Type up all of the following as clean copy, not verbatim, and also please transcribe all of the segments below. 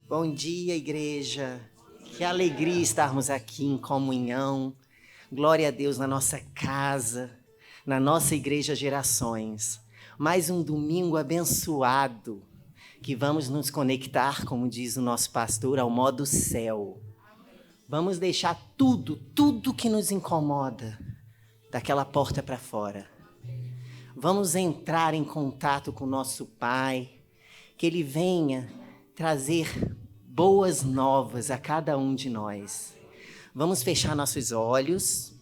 Bom dia, igreja. Que alegria estarmos aqui em comunhão. Glória a Deus na nossa casa, na nossa igreja Gerações. Mais um domingo abençoado, que vamos nos conectar, como diz o nosso pastor, ao modo céu. Vamos deixar tudo que nos incomoda daquela porta para fora. Vamos entrar em contato com o nosso Pai, que Ele venha trazer boas novas a cada um de nós. Vamos fechar nossos olhos.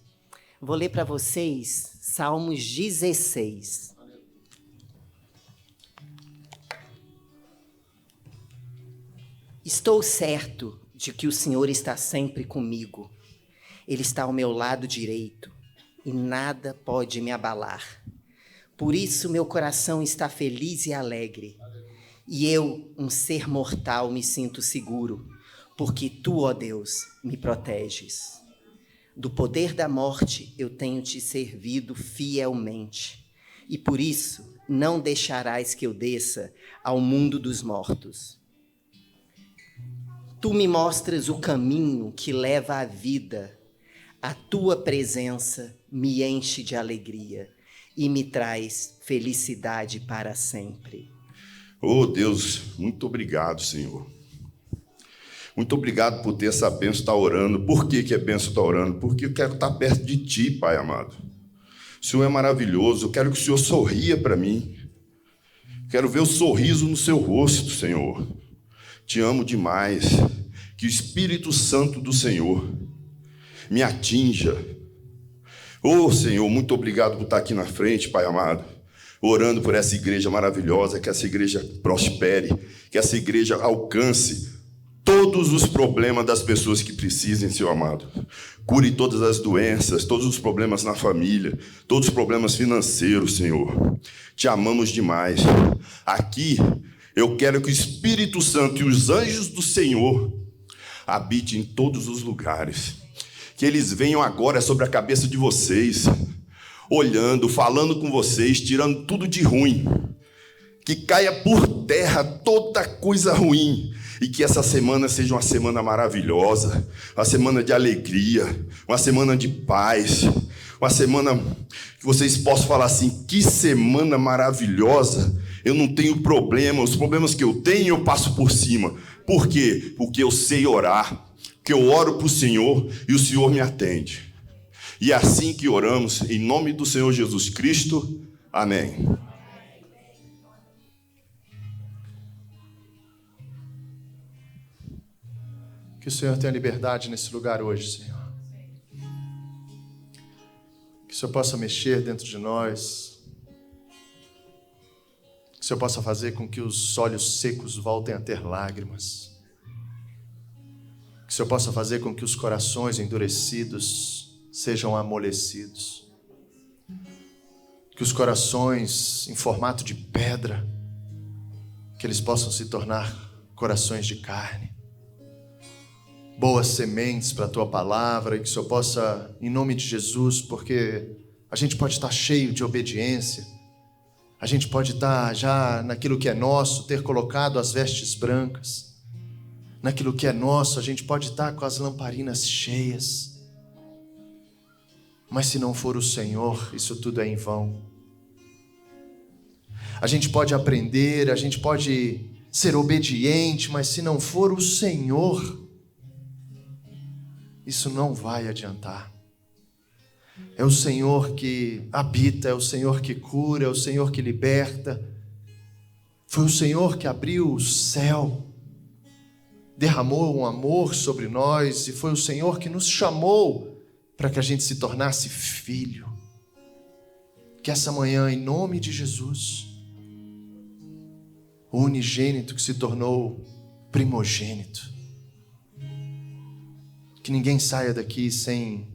Vou ler para vocês Salmos 16. Estou certo de que o Senhor está sempre comigo. Ele está ao meu lado direito e nada pode me abalar. Por isso meu coração está feliz e alegre. E eu, um ser mortal, me sinto seguro, porque tu, ó Deus, me proteges. Do poder da morte eu tenho te servido fielmente, e por isso não deixarás que eu desça ao mundo dos mortos. Tu me mostras o caminho que leva à vida. A tua presença me enche de alegria e me traz felicidade para sempre. Oh Deus, muito obrigado, Senhor. Muito obrigado por ter essa bênção de estar orando. Por que é bênção estar orando? Porque eu quero estar perto de Ti, Pai amado. O Senhor é maravilhoso. Eu quero que o Senhor sorria para mim. Quero ver o sorriso no seu rosto, Senhor. Te amo demais. Que o Espírito Santo do Senhor me atinja. Oh Senhor, muito obrigado por estar aqui na frente, Pai amado, orando por essa igreja maravilhosa, que essa igreja prospere, que essa igreja alcance todos os problemas das pessoas que precisem, Senhor amado. Cure todas as doenças, todos os problemas na família, todos os problemas financeiros, Senhor. Te amamos demais. Aqui, eu quero que o Espírito Santo e os anjos do Senhor habitem em todos os lugares. Que eles venham agora sobre a cabeça de vocês, olhando, falando com vocês, tirando tudo de ruim. Que caia por terra toda coisa ruim. E que essa semana seja uma semana maravilhosa, uma semana de alegria, uma semana de paz, uma semana que vocês possam falar assim: que semana maravilhosa, eu não tenho problema, os problemas que eu tenho eu passo por cima. Por quê? Porque eu sei orar, porque eu oro para o Senhor e o Senhor me atende. E é assim que oramos, em nome do Senhor Jesus Cristo. Amém. Que o Senhor tenha liberdade nesse lugar hoje, Senhor. Que o Senhor possa mexer dentro de nós. Que o Senhor possa fazer com que os olhos secos voltem a ter lágrimas. Que o Senhor possa fazer com que os corações endurecidos sejam amolecidos. Que os corações em formato de pedra, que eles possam se tornar corações de carne. Boas sementes para a Tua palavra, e que o Senhor possa, em nome de Jesus, porque a gente pode estar cheio de obediência, a gente pode estar já naquilo que é nosso, ter colocado as vestes brancas, naquilo que é nosso, a gente pode estar com as lamparinas cheias, mas se não for o Senhor, isso tudo é em vão. A gente pode aprender, a gente pode ser obediente, mas se não for o Senhor, isso não vai adiantar. É o Senhor que habita, é o Senhor que cura, é o Senhor que liberta. Foi o Senhor que abriu o céu, derramou um amor sobre nós, e foi o Senhor que nos chamou para que a gente se tornasse filho. Que essa manhã, em nome de Jesus, o unigênito que se tornou primogênito, que ninguém saia daqui sem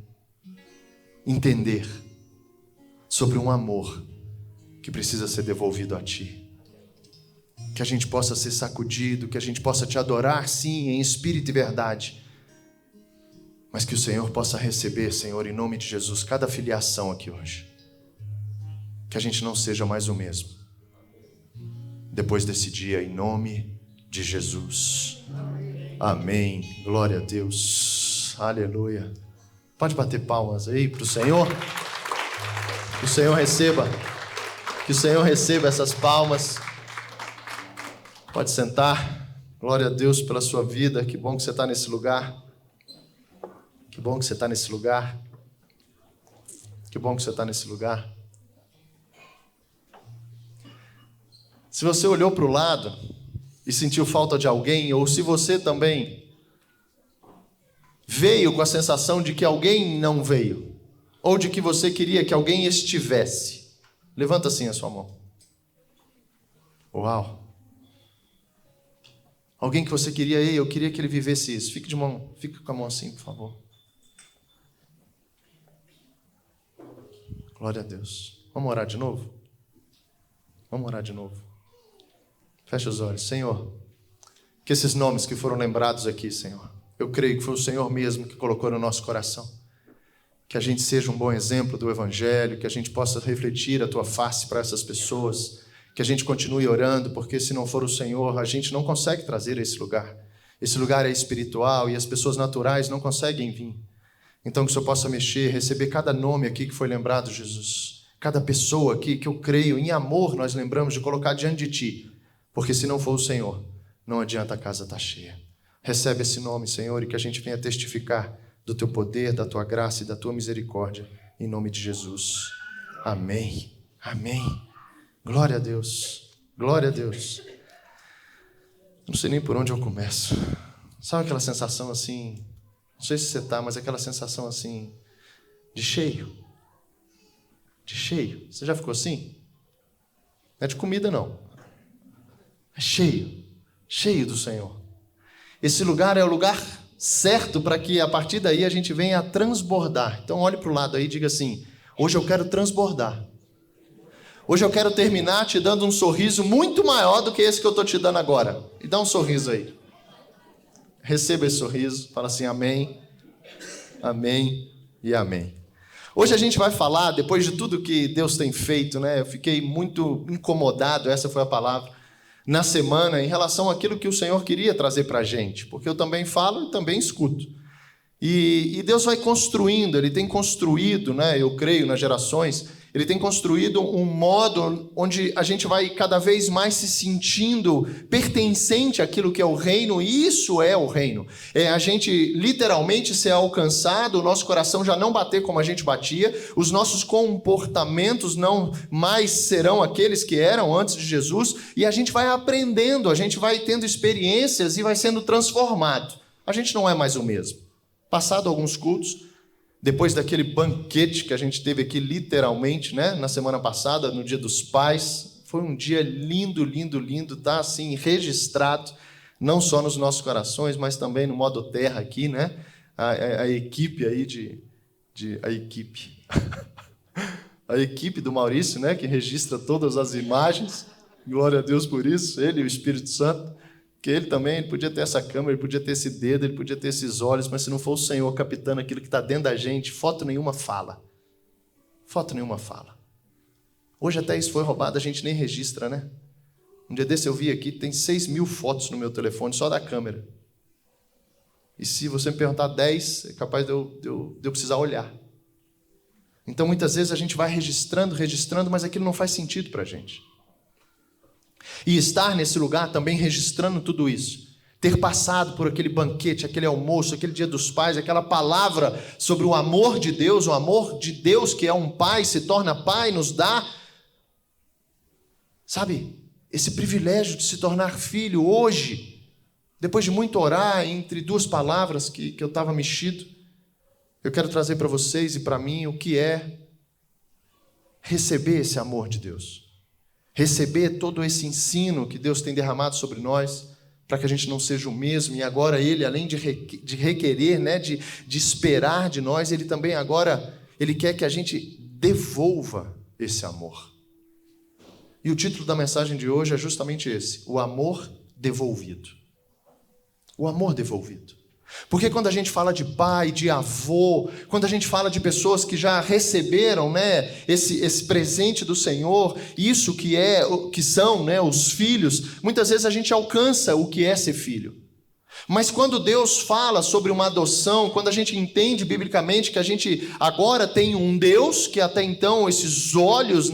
entender sobre um amor que precisa ser devolvido a Ti. Que a gente possa ser sacudido, que a gente possa Te adorar, sim, em espírito e verdade, mas que o Senhor possa receber, Senhor, em nome de Jesus, cada filiação aqui hoje. Que a gente não seja mais o mesmo depois desse dia, em nome de Jesus. Amém. Glória a Deus. Aleluia. Pode bater palmas aí para o Senhor. Que o Senhor receba. Que o Senhor receba essas palmas. Pode sentar. Glória a Deus pela sua vida. Que bom que você está nesse lugar. Que bom que você está nesse lugar. Que bom que você está nesse lugar. Se você olhou para o lado e sentiu falta de alguém, ou se você também veio com a sensação de que alguém não veio, ou de que você queria que alguém estivesse, levanta assim a sua mão. Uau! Alguém que você queria, eu queria que ele vivesse isso. Fique com a mão assim, por favor. Glória a Deus. Vamos orar de novo? Vamos orar de novo. Feche os olhos. Senhor, que esses nomes que foram lembrados aqui, Senhor, eu creio que foi o Senhor mesmo que colocou no nosso coração. Que a gente seja um bom exemplo do Evangelho, que a gente possa refletir a Tua face para essas pessoas, que a gente continue orando, porque se não for o Senhor, a gente não consegue trazer esse lugar. Esse lugar é espiritual e as pessoas naturais não conseguem vir. Então que o Senhor possa mexer, receber cada nome aqui que foi lembrado, Jesus. Cada pessoa aqui que eu creio, em amor, nós lembramos de colocar diante de Ti. Porque se não for o Senhor, não adianta a casa estar cheia. Recebe esse nome, Senhor, e que a gente venha testificar do Teu poder, da Tua graça e da Tua misericórdia. Em nome de Jesus. Amém. Amém. Glória a Deus. Glória a Deus. Não sei nem por onde eu começo. Sabe aquela sensação assim... Não sei se você está, mas aquela sensação assim... de cheio. De cheio. Você já ficou assim? Não é de comida, não. É cheio, cheio do Senhor. Esse lugar é o lugar certo para que a partir daí a gente venha a transbordar. Então olhe para o lado aí e diga assim: hoje eu quero transbordar. Hoje eu quero terminar te dando um sorriso muito maior do que esse que eu estou te dando agora. E dá um sorriso aí. Receba esse sorriso, fala assim: amém, amém e amém. Hoje a gente vai falar, depois de tudo que Deus tem feito, né? Eu fiquei muito incomodado, essa foi a palavra, na semana, em relação àquilo que o Senhor queria trazer para a gente, porque eu também falo e também escuto. E Deus vai construindo, Ele tem construído, né, eu creio, nas gerações, Ele tem construído um modo onde a gente vai cada vez mais se sentindo pertencente àquilo que é o reino, e isso é o reino. É a gente literalmente ser alcançado, o nosso coração já não bater como a gente batia, os nossos comportamentos não mais serão aqueles que eram antes de Jesus, e a gente vai aprendendo, a gente vai tendo experiências e vai sendo transformado. A gente não é mais o mesmo. Passado alguns cultos, depois daquele banquete que a gente teve aqui literalmente, né, na semana passada, no Dia dos Pais, foi um dia lindo, lindo, lindo, tá assim registrado, não só nos nossos corações, mas também no modo terra aqui, né, a equipe aí a equipe do Maurício, né, que registra todas as imagens, glória a Deus por isso, ele e o Espírito Santo. Que ele também, ele podia ter essa câmera, ele podia ter esse dedo, ele podia ter esses olhos, mas se não for o Senhor captando aquilo que está dentro da gente, foto nenhuma fala. Foto nenhuma fala. Hoje até isso foi roubado, a gente nem registra, né? Um dia desse eu vi aqui, tem 6.000 fotos no meu telefone, só da câmera. E se você me perguntar 10, é capaz de eu precisar olhar. Então muitas vezes a gente vai registrando, mas aquilo não faz sentido para a gente. E estar nesse lugar também registrando tudo isso, ter passado por aquele banquete, aquele almoço, aquele Dia dos Pais, aquela palavra sobre o amor de Deus, o amor de Deus que é um pai, se torna pai, nos dá, sabe, esse privilégio de se tornar filho hoje, depois de muito orar entre duas palavras que eu estava mexido, eu quero trazer para vocês e para mim o que é receber esse amor de Deus. Receber todo esse ensino que Deus tem derramado sobre nós, para que a gente não seja o mesmo, e agora Ele, além de requerer, né, de esperar de nós, Ele também agora, Ele quer que a gente devolva esse amor. E o título da mensagem de hoje é justamente esse, o amor devolvido. O amor devolvido. Porque quando a gente fala de pai, de avô, quando a gente fala de pessoas que já receberam, né, esse presente do Senhor, isso que são, né, os filhos, muitas vezes a gente alcança o que é ser filho. Mas quando Deus fala sobre uma adoção, quando a gente entende biblicamente que a gente agora tem um Deus que até então esses olhos,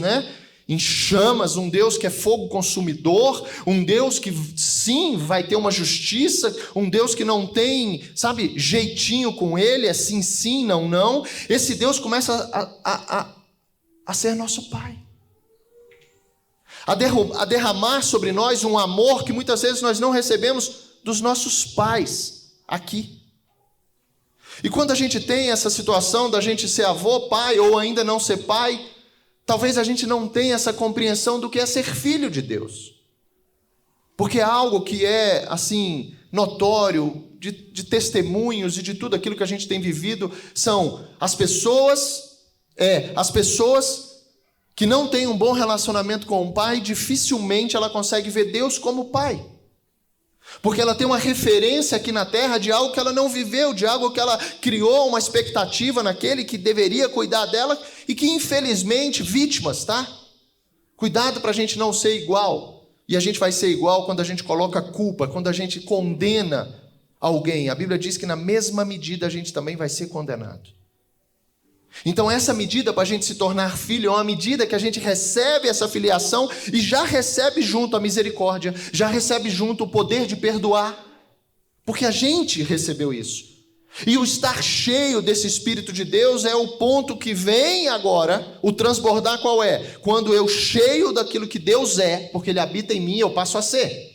em chamas, um Deus que é fogo consumidor, um Deus que sim vai ter uma justiça, um Deus que não tem, jeitinho com ele, é sim, sim, não, não. Esse Deus começa a ser nosso Pai. A derramar sobre nós um amor que muitas vezes nós não recebemos dos nossos pais aqui. E quando a gente tem essa situação da gente ser avô, pai ou ainda não ser pai, talvez a gente não tenha essa compreensão do que é ser filho de Deus. Porque é algo que é, assim, notório, de testemunhos e de tudo aquilo que a gente tem vivido, são as pessoas que não têm um bom relacionamento com o pai, dificilmente ela consegue ver Deus como pai. Porque ela tem uma referência aqui na terra de algo que ela não viveu, de algo que ela criou uma expectativa naquele que deveria cuidar dela e que infelizmente, vítimas, tá? Cuidado para a gente não ser igual. E a gente vai ser igual quando a gente coloca culpa, quando a gente condena alguém. A Bíblia diz que na mesma medida a gente também vai ser condenado. Então essa medida para a gente se tornar filho é uma medida que a gente recebe essa filiação e já recebe junto a misericórdia, já recebe junto o poder de perdoar, porque a gente recebeu isso. E o estar cheio desse Espírito de Deus é o ponto que vem agora, o transbordar qual é? Quando eu cheio daquilo que Deus é, porque Ele habita em mim, eu passo a ser.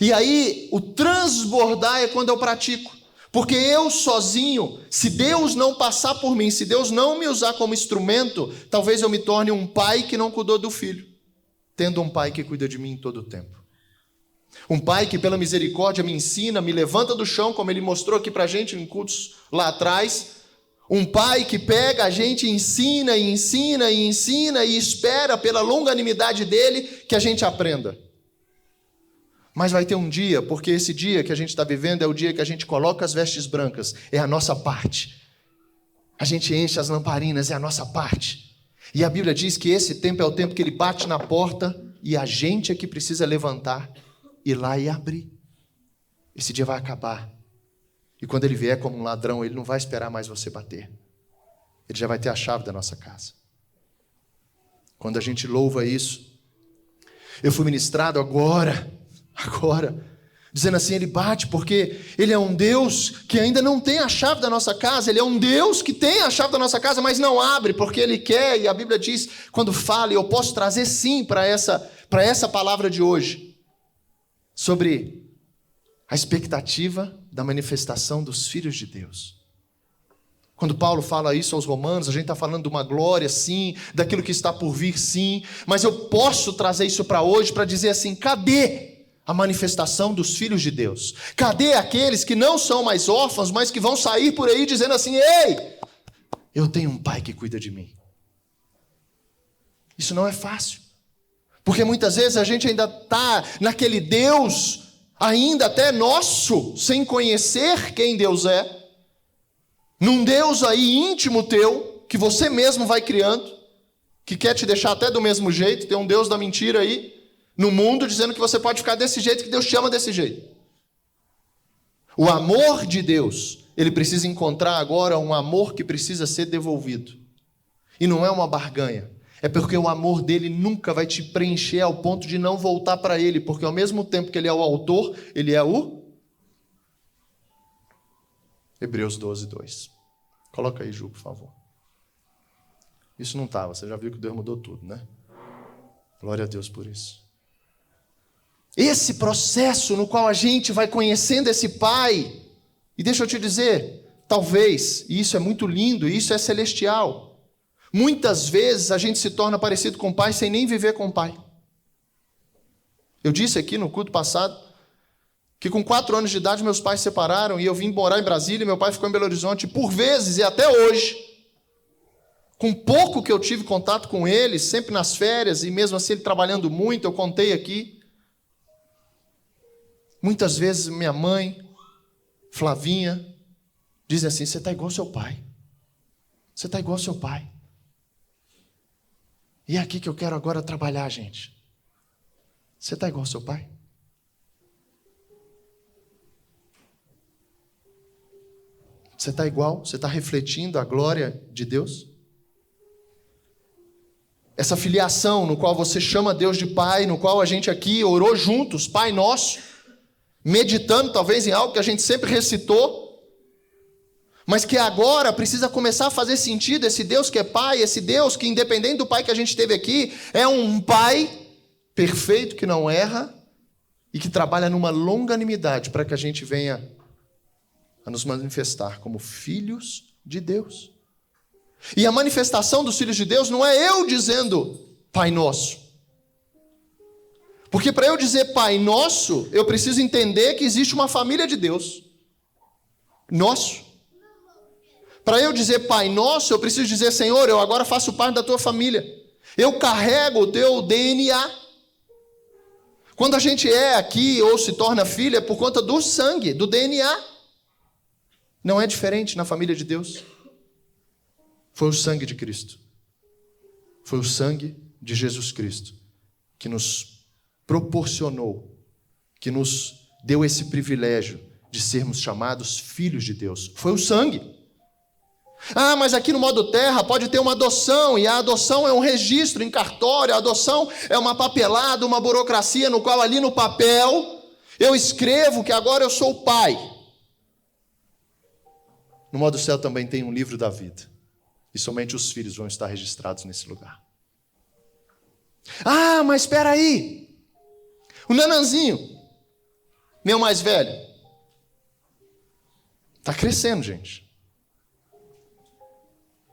E aí o transbordar é quando eu pratico. Porque eu sozinho, se Deus não passar por mim, se Deus não me usar como instrumento, talvez eu me torne um pai que não cuidou do filho, tendo um pai que cuida de mim em todo o tempo. Um pai que pela misericórdia me ensina, me levanta do chão, como ele mostrou aqui pra gente em cultos lá atrás. Um pai que pega a gente, ensina e ensina e ensina e espera pela longanimidade dele que a gente aprenda. Mas vai ter um dia, porque esse dia que a gente está vivendo é o dia que a gente coloca as vestes brancas, é a nossa parte. A gente enche as lamparinas, é a nossa parte. E a Bíblia diz que esse tempo é o tempo que ele bate na porta e a gente é que precisa levantar, ir lá e abrir. Esse dia vai acabar. E quando ele vier como um ladrão, ele não vai esperar mais você bater. Ele já vai ter a chave da nossa casa. Quando a gente louva isso, eu fui ministrado agora, dizendo assim, ele bate porque ele é um Deus que ainda não tem a chave da nossa casa, ele é um Deus que tem a chave da nossa casa, mas não abre porque ele quer, e a Bíblia diz, quando fala, e eu posso trazer sim para essa palavra de hoje, sobre a expectativa da manifestação dos filhos de Deus. Quando Paulo fala isso aos romanos, a gente está falando de uma glória, sim, daquilo que está por vir, sim, mas eu posso trazer isso para hoje, para dizer assim, cadê a manifestação dos filhos de Deus? Cadê aqueles que não são mais órfãos, mas que vão sair por aí dizendo assim, ei, eu tenho um pai que cuida de mim. Isso não é fácil, porque muitas vezes a gente ainda está naquele Deus, ainda até nosso, sem conhecer quem Deus é, num Deus aí íntimo teu, que você mesmo vai criando, que quer te deixar até do mesmo jeito, tem um Deus da mentira aí, no mundo, dizendo que você pode ficar desse jeito, que Deus te ama desse jeito. O amor de Deus, ele precisa encontrar agora um amor que precisa ser devolvido. E não é uma barganha. É porque o amor dele nunca vai te preencher ao ponto de não voltar para ele, porque ao mesmo tempo que ele é o autor, ele é o... Hebreus 12, 2. Coloca aí, Ju, por favor. Isso não estava, você já viu que Deus mudou tudo, né? Glória a Deus por isso. Esse processo no qual a gente vai conhecendo esse Pai, e deixa eu te dizer, talvez, e isso é muito lindo, e isso é celestial, muitas vezes a gente se torna parecido com o Pai sem nem viver com o Pai. Eu disse aqui no culto passado, que com 4 anos de idade meus pais se separaram, e eu vim morar em Brasília, e meu pai ficou em Belo Horizonte, por vezes, e até hoje, com pouco que eu tive contato com ele, sempre nas férias, e mesmo assim ele trabalhando muito, eu contei aqui, muitas vezes minha mãe, Flavinha, dizem assim, você está igual ao seu pai. Você está igual ao seu pai. E é aqui que eu quero agora trabalhar, gente. Você está igual ao seu pai? Você está igual? Você está refletindo a glória de Deus? Essa filiação no qual você chama Deus de Pai, no qual a gente aqui orou juntos, Pai Nosso, meditando talvez em algo que a gente sempre recitou, mas que agora precisa começar a fazer sentido. Esse Deus que é Pai, esse Deus que, independente do Pai que a gente teve aqui, é um Pai perfeito, que não erra e que trabalha numa longanimidade para que a gente venha a nos manifestar como filhos de Deus. E a manifestação dos filhos de Deus não é eu dizendo Pai Nosso. Porque para eu dizer Pai Nosso, eu preciso entender que existe uma família de Deus. Nosso. Para eu dizer Pai Nosso, eu preciso dizer, Senhor, eu agora faço parte da tua família. Eu carrego o teu DNA. Quando a gente é aqui ou se torna filho, é por conta do sangue, do DNA. Não é diferente na família de Deus. Foi o sangue de Cristo. Foi o sangue de Jesus Cristo que nos proporcionou, que nos deu esse privilégio de sermos chamados filhos de Deus. Foi o sangue. Ah, mas aqui no modo terra pode ter uma adoção, e a adoção é um registro em cartório, a adoção é uma papelada, uma burocracia no qual ali no papel eu escrevo que agora eu sou pai. No modo céu também tem um livro da vida, e somente os filhos vão estar registrados nesse lugar. Ah, mas espera aí, o Nananzinho, meu mais velho, está crescendo, gente.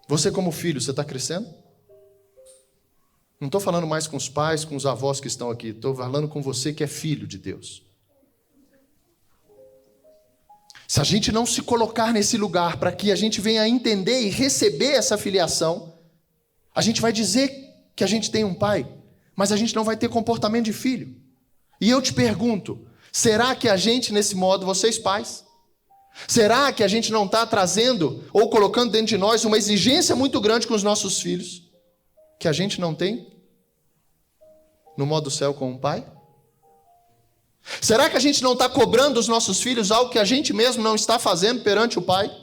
Você como filho, você está crescendo? Não estou falando mais com os pais, com os avós que estão aqui. Estou falando com você que é filho de Deus. Se a gente não se colocar nesse lugar para que a gente venha a entender e receber essa filiação, a gente vai dizer que a gente tem um pai, mas a gente não vai ter comportamento de filho. E eu te pergunto, será que a gente nesse modo, vocês pais, será que a gente não está trazendo ou colocando dentro de nós uma exigência muito grande com os nossos filhos, que a gente não tem no modo céu com o pai? Será que a gente não está cobrando dos nossos filhos algo que a gente mesmo não está fazendo perante o pai?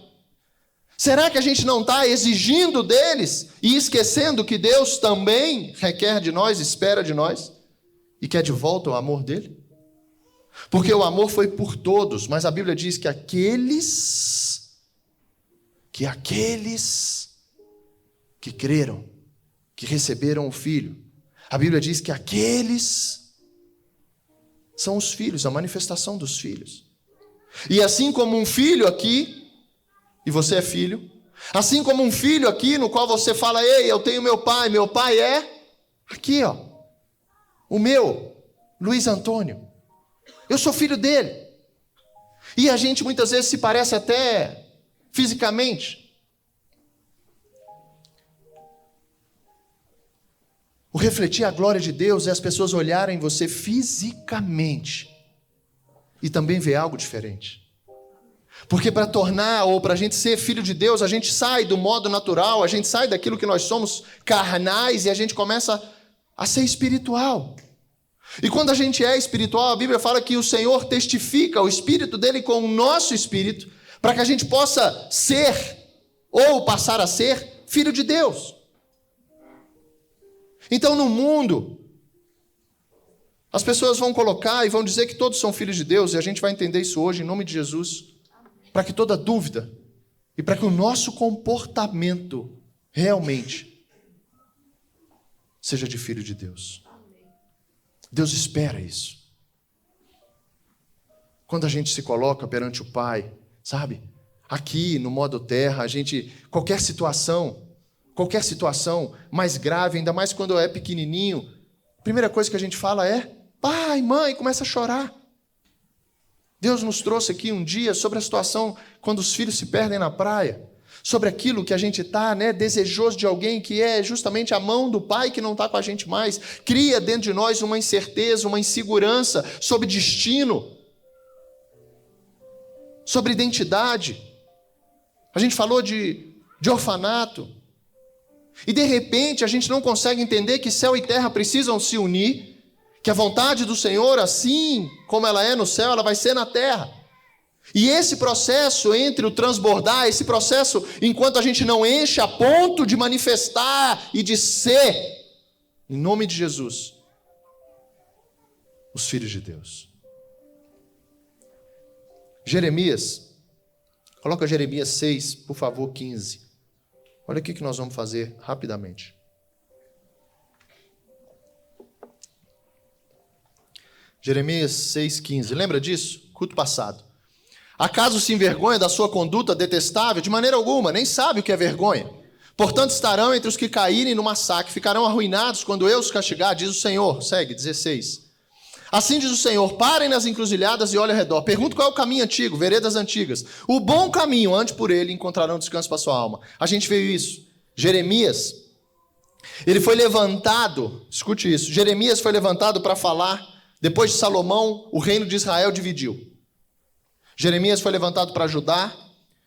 Será que a gente não está exigindo deles e esquecendo que Deus também requer de nós, espera de nós e quer de volta o amor dele? Porque o amor foi por todos, mas a Bíblia diz que aqueles que creram, que receberam o Filho, a Bíblia diz que aqueles são os filhos, a manifestação dos filhos. E assim como um filho aqui, e você é filho, assim como um filho aqui no qual você fala, ei, eu tenho meu pai é aqui, ó, o meu, Luiz Antônio. Eu sou filho dele. E a gente muitas vezes se parece até fisicamente. O refletir a glória de Deus é as pessoas olharem você fisicamente e também ver algo diferente. Porque para tornar, ou para a gente ser filho de Deus, a gente sai do modo natural, a gente sai daquilo que nós somos carnais e a gente começa a ser espiritual. E quando a gente é espiritual, a Bíblia fala que o Senhor testifica o Espírito dele com o nosso Espírito, para que a gente possa ser, ou passar a ser, filho de Deus. Então no mundo, as pessoas vão colocar e vão dizer que todos são filhos de Deus, e a gente vai entender isso hoje em nome de Jesus, para que toda dúvida, e para que o nosso comportamento realmente seja de filho de Deus. Deus espera isso. Quando a gente se coloca perante o Pai, sabe? Aqui no modo terra, a gente, qualquer situação mais grave, ainda mais quando é pequenininho, a primeira coisa que a gente fala é, pai, mãe, começa a chorar. Deus nos trouxe aqui um dia sobre a situação quando os filhos se perdem na praia, sobre aquilo que a gente está, desejoso de alguém que é justamente a mão do pai que não está com a gente mais, cria dentro de nós uma incerteza, uma insegurança sobre destino, sobre identidade. A gente falou de orfanato, e de repente a gente não consegue entender que céu e terra precisam se unir, que a vontade do Senhor, assim como ela é no céu, ela vai ser na terra. E esse processo entre o transbordar, esse processo enquanto a gente não enche a ponto de manifestar e de ser, em nome de Jesus, os filhos de Deus. Jeremias, coloca Jeremias 6, por favor, 15. Olha o que nós vamos fazer rapidamente. Jeremias 6,15. Lembra disso? Culto passado. Acaso se envergonha da sua conduta detestável? De maneira alguma, nem sabe o que é vergonha. Portanto, estarão entre os que caírem no massacre, ficarão arruinados quando eu os castigar, diz o Senhor. Segue, 16. Assim diz o Senhor, parem nas encruzilhadas e olhem ao redor. Pergunto qual é o caminho antigo, veredas antigas. O bom caminho, ande por ele, encontrarão descanso para sua alma. A gente viu isso. Jeremias, ele foi levantado, escute isso, Jeremias foi levantado para falar, depois de Salomão, o reino de Israel dividiu. Jeremias foi levantado para ajudar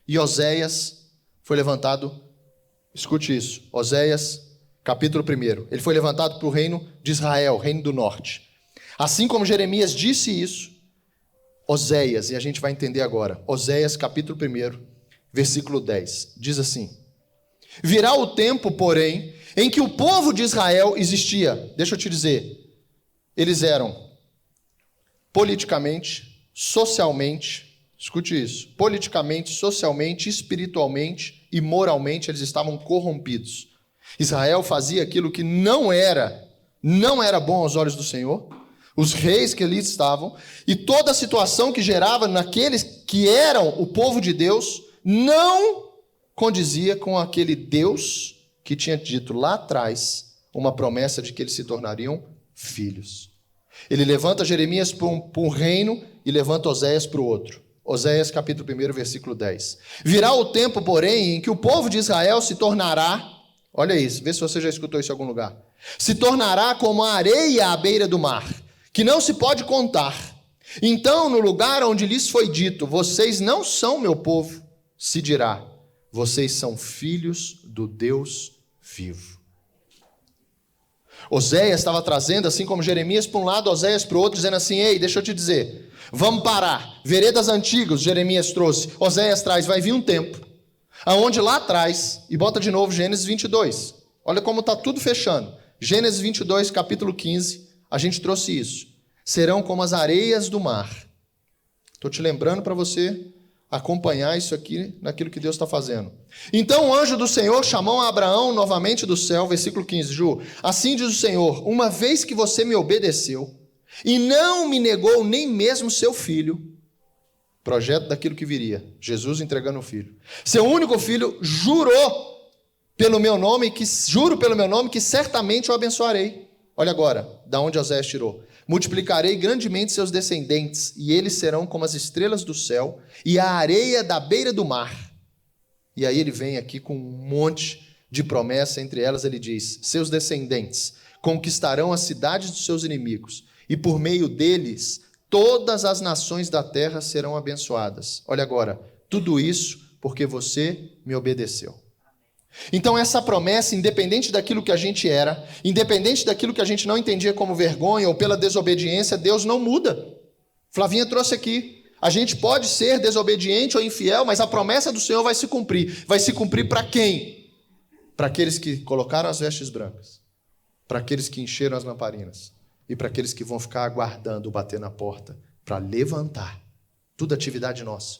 e Oséias foi levantado, escute isso, Oséias, capítulo 1. Ele foi levantado para o reino de Israel, reino do norte. Assim como Jeremias disse isso, Oséias, e a gente vai entender agora, Oséias, capítulo 1, versículo 10, diz assim: virá o tempo, porém, em que o povo de Israel existia. Deixa eu te dizer, eles eram politicamente, socialmente, escute isso, politicamente, socialmente, espiritualmente e moralmente eles estavam corrompidos. Israel fazia aquilo que não era bom aos olhos do Senhor, os reis que ali estavam, e toda a situação que gerava naqueles que eram o povo de Deus, não condizia com aquele Deus que tinha dito lá atrás uma promessa de que eles se tornariam filhos. Ele levanta Jeremias para um reino e levanta Oséias para o outro. Oséias capítulo 1, versículo 10. Virá o tempo, porém, em que o povo de Israel se tornará, olha isso, vê se você já escutou isso em algum lugar, se tornará como a areia à beira do mar, que não se pode contar. Então, no lugar onde lhes foi dito, vocês não são meu povo, se dirá, vocês são filhos do Deus vivo. Oséias estava trazendo, assim como Jeremias para um lado, Oséias para o outro, dizendo assim, ei, deixa eu te dizer, vamos parar, veredas antigas, Jeremias trouxe, Oséias traz, vai vir um tempo, aonde lá atrás, e bota de novo Gênesis 22, olha como está tudo fechando, Gênesis 22, capítulo 15, a gente trouxe isso, serão como as areias do mar. Estou te lembrando para você acompanhar isso aqui naquilo que Deus está fazendo. Então o anjo do Senhor chamou a Abraão novamente do céu, versículo 15, Ju, assim diz o Senhor, uma vez que você me obedeceu e não me negou nem mesmo seu filho, projeto daquilo que viria, Jesus entregando o filho, seu único filho, juro pelo meu nome que certamente o abençoarei. Olha agora, da onde Oséias tirou. Multiplicarei grandemente seus descendentes, e eles serão como as estrelas do céu e a areia da beira do mar. E aí ele vem aqui com um monte de promessa, entre elas ele diz, seus descendentes conquistarão as cidades dos seus inimigos, e por meio deles todas as nações da terra serão abençoadas. Olha agora, tudo isso porque você me obedeceu. Então essa promessa, independente daquilo que a gente era, independente daquilo que a gente não entendia como vergonha ou pela desobediência, Deus não muda. Flavinha trouxe aqui, a gente pode ser desobediente ou infiel, mas a promessa do Senhor vai se cumprir. Vai se cumprir para quem? Para aqueles que colocaram as vestes brancas, para aqueles que encheram as lamparinas e para aqueles que vão ficar aguardando o bater na porta para levantar. Tudo atividade nossa.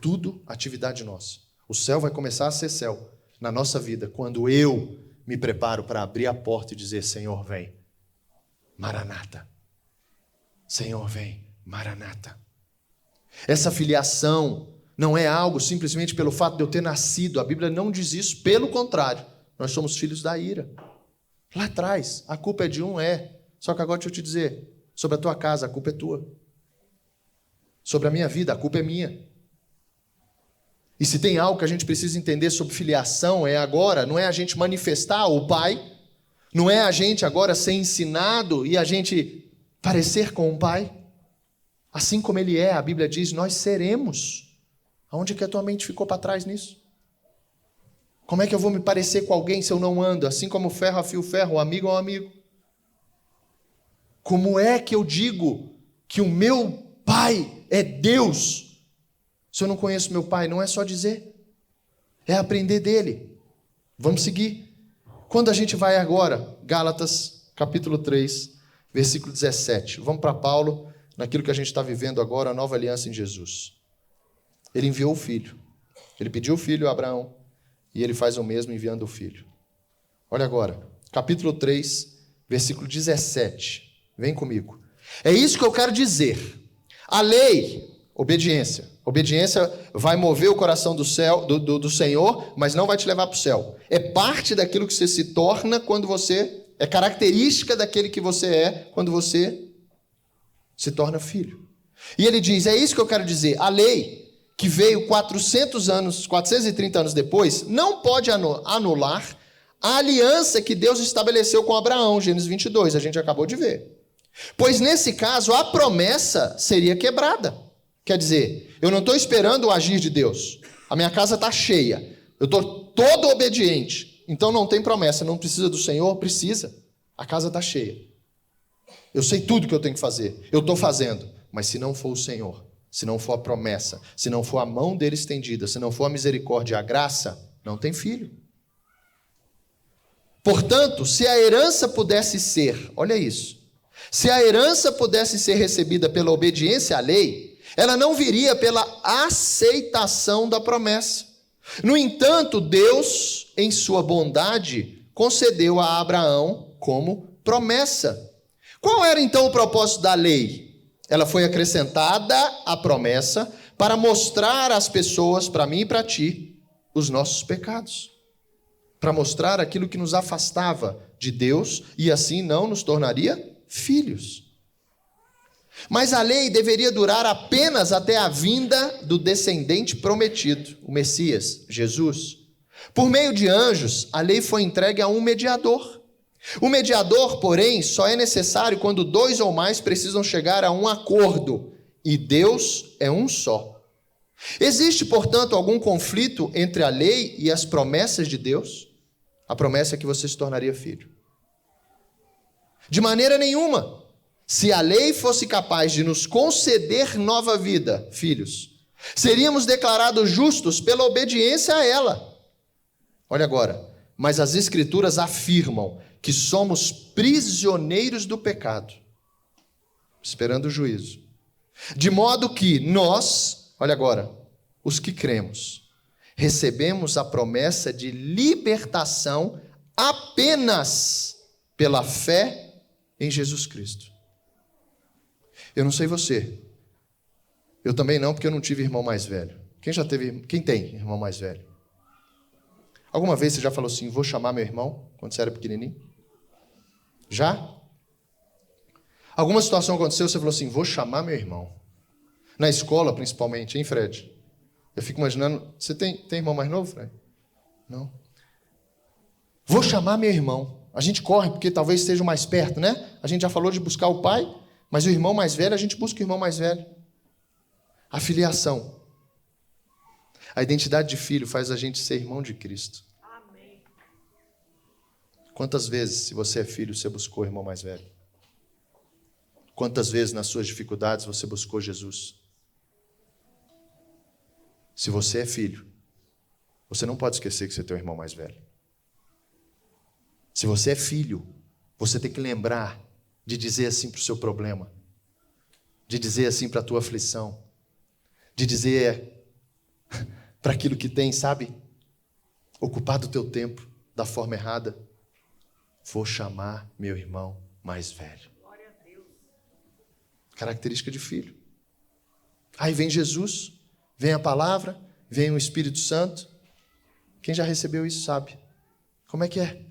Tudo atividade nossa. O céu vai começar a ser céu na nossa vida, quando eu me preparo para abrir a porta e dizer, Senhor, vem, Maranata. Senhor, vem, Maranata. Essa filiação não é algo simplesmente pelo fato de eu ter nascido, a Bíblia não diz isso, pelo contrário, nós somos filhos da ira. Lá atrás, a culpa é de um, só que agora deixa eu te dizer, sobre a tua casa, a culpa é tua. Sobre a minha vida, a culpa é minha. E se tem algo que a gente precisa entender sobre filiação, agora, não é a gente manifestar o Pai, não é a gente agora ser ensinado e a gente parecer com o Pai. Assim como Ele é, a Bíblia diz, nós seremos. Aonde que a tua mente ficou para trás nisso? Como é que eu vou me parecer com alguém se eu não ando? Assim como ferro afia o ferro, o amigo é um amigo. Como é que eu digo que o meu Pai é Deus Se eu não conheço meu pai, não é só dizer, é aprender dele. Vamos seguir. Quando a gente vai agora, Gálatas, capítulo 3, versículo 17. Vamos para Paulo, naquilo que a gente está vivendo agora, a nova aliança em Jesus. Ele enviou o filho. Ele pediu o filho a Abraão, e ele faz o mesmo enviando o filho. Olha agora, capítulo 3, versículo 17. Vem comigo. É isso que eu quero dizer. A lei, obediência. Obediência vai mover o coração do Senhor, mas não vai te levar para o céu. É parte daquilo que você se torna quando você... É característica daquele que você é quando você se torna filho. E ele diz, é isso que eu quero dizer. A lei, que veio 430 anos depois, não pode anular a aliança que Deus estabeleceu com Abraão, Gênesis 22, a gente acabou de ver. Pois nesse caso, a promessa seria quebrada. Quer dizer, eu não estou esperando o agir de Deus. A minha casa está cheia. Eu estou todo obediente. Então não tem promessa. Não precisa do Senhor? Precisa. A casa está cheia. Eu sei tudo que eu tenho que fazer. Eu estou fazendo. Mas se não for o Senhor, se não for a promessa, se não for a mão dele estendida, se não for a misericórdia e a graça, não tem filho. Portanto, se a herança pudesse ser, olha isso, se a herança pudesse ser recebida pela obediência à lei, ela não viria pela aceitação da promessa. No entanto, Deus, em sua bondade, concedeu a Abraão como promessa. Qual era então o propósito da lei? Ela foi acrescentada à promessa para mostrar às pessoas, para mim e para ti, os nossos pecados. Para mostrar aquilo que nos afastava de Deus e assim não nos tornaria filhos. Mas a lei deveria durar apenas até a vinda do descendente prometido, o Messias, Jesus. Por meio de anjos, a lei foi entregue a um mediador. O mediador, porém, só é necessário quando dois ou mais precisam chegar a um acordo, e Deus é um só. Existe, portanto, algum conflito entre a lei e as promessas de Deus? A promessa é que você se tornaria filho. De maneira nenhuma. Se a lei fosse capaz de nos conceder nova vida, filhos, seríamos declarados justos pela obediência a ela. Olha agora, mas as Escrituras afirmam que somos prisioneiros do pecado, esperando o juízo. De modo que nós, olha agora, os que cremos, recebemos a promessa de libertação apenas pela fé em Jesus Cristo. Eu não sei você. Eu também não, porque eu não tive irmão mais velho. Quem tem irmão mais velho? Alguma vez você já falou assim, vou chamar meu irmão, quando você era pequenininho? Já? Alguma situação aconteceu, você falou assim, vou chamar meu irmão. Na escola, principalmente, hein, Fred? Eu fico imaginando, você tem irmão mais novo, Fred? Não. Vou chamar meu irmão. A gente corre, porque talvez esteja mais perto, né? A gente já falou de buscar o pai, mas o irmão mais velho, a gente busca o irmão mais velho. A filiação. A identidade de filho faz a gente ser irmão de Cristo. Amém. Quantas vezes, se você é filho, você buscou o irmão mais velho? Quantas vezes nas suas dificuldades você buscou Jesus? Se você é filho, você não pode esquecer que você tem um irmão mais velho. Se você é filho, você tem que lembrar de dizer assim para o seu problema, de dizer assim para a tua aflição, de dizer para aquilo que tem, sabe? Ocupado o teu tempo da forma errada. Vou chamar meu irmão mais velho. Glória a Deus. Característica de filho. Aí vem Jesus, vem a palavra, vem o Espírito Santo. Quem já recebeu isso sabe. Como é que é?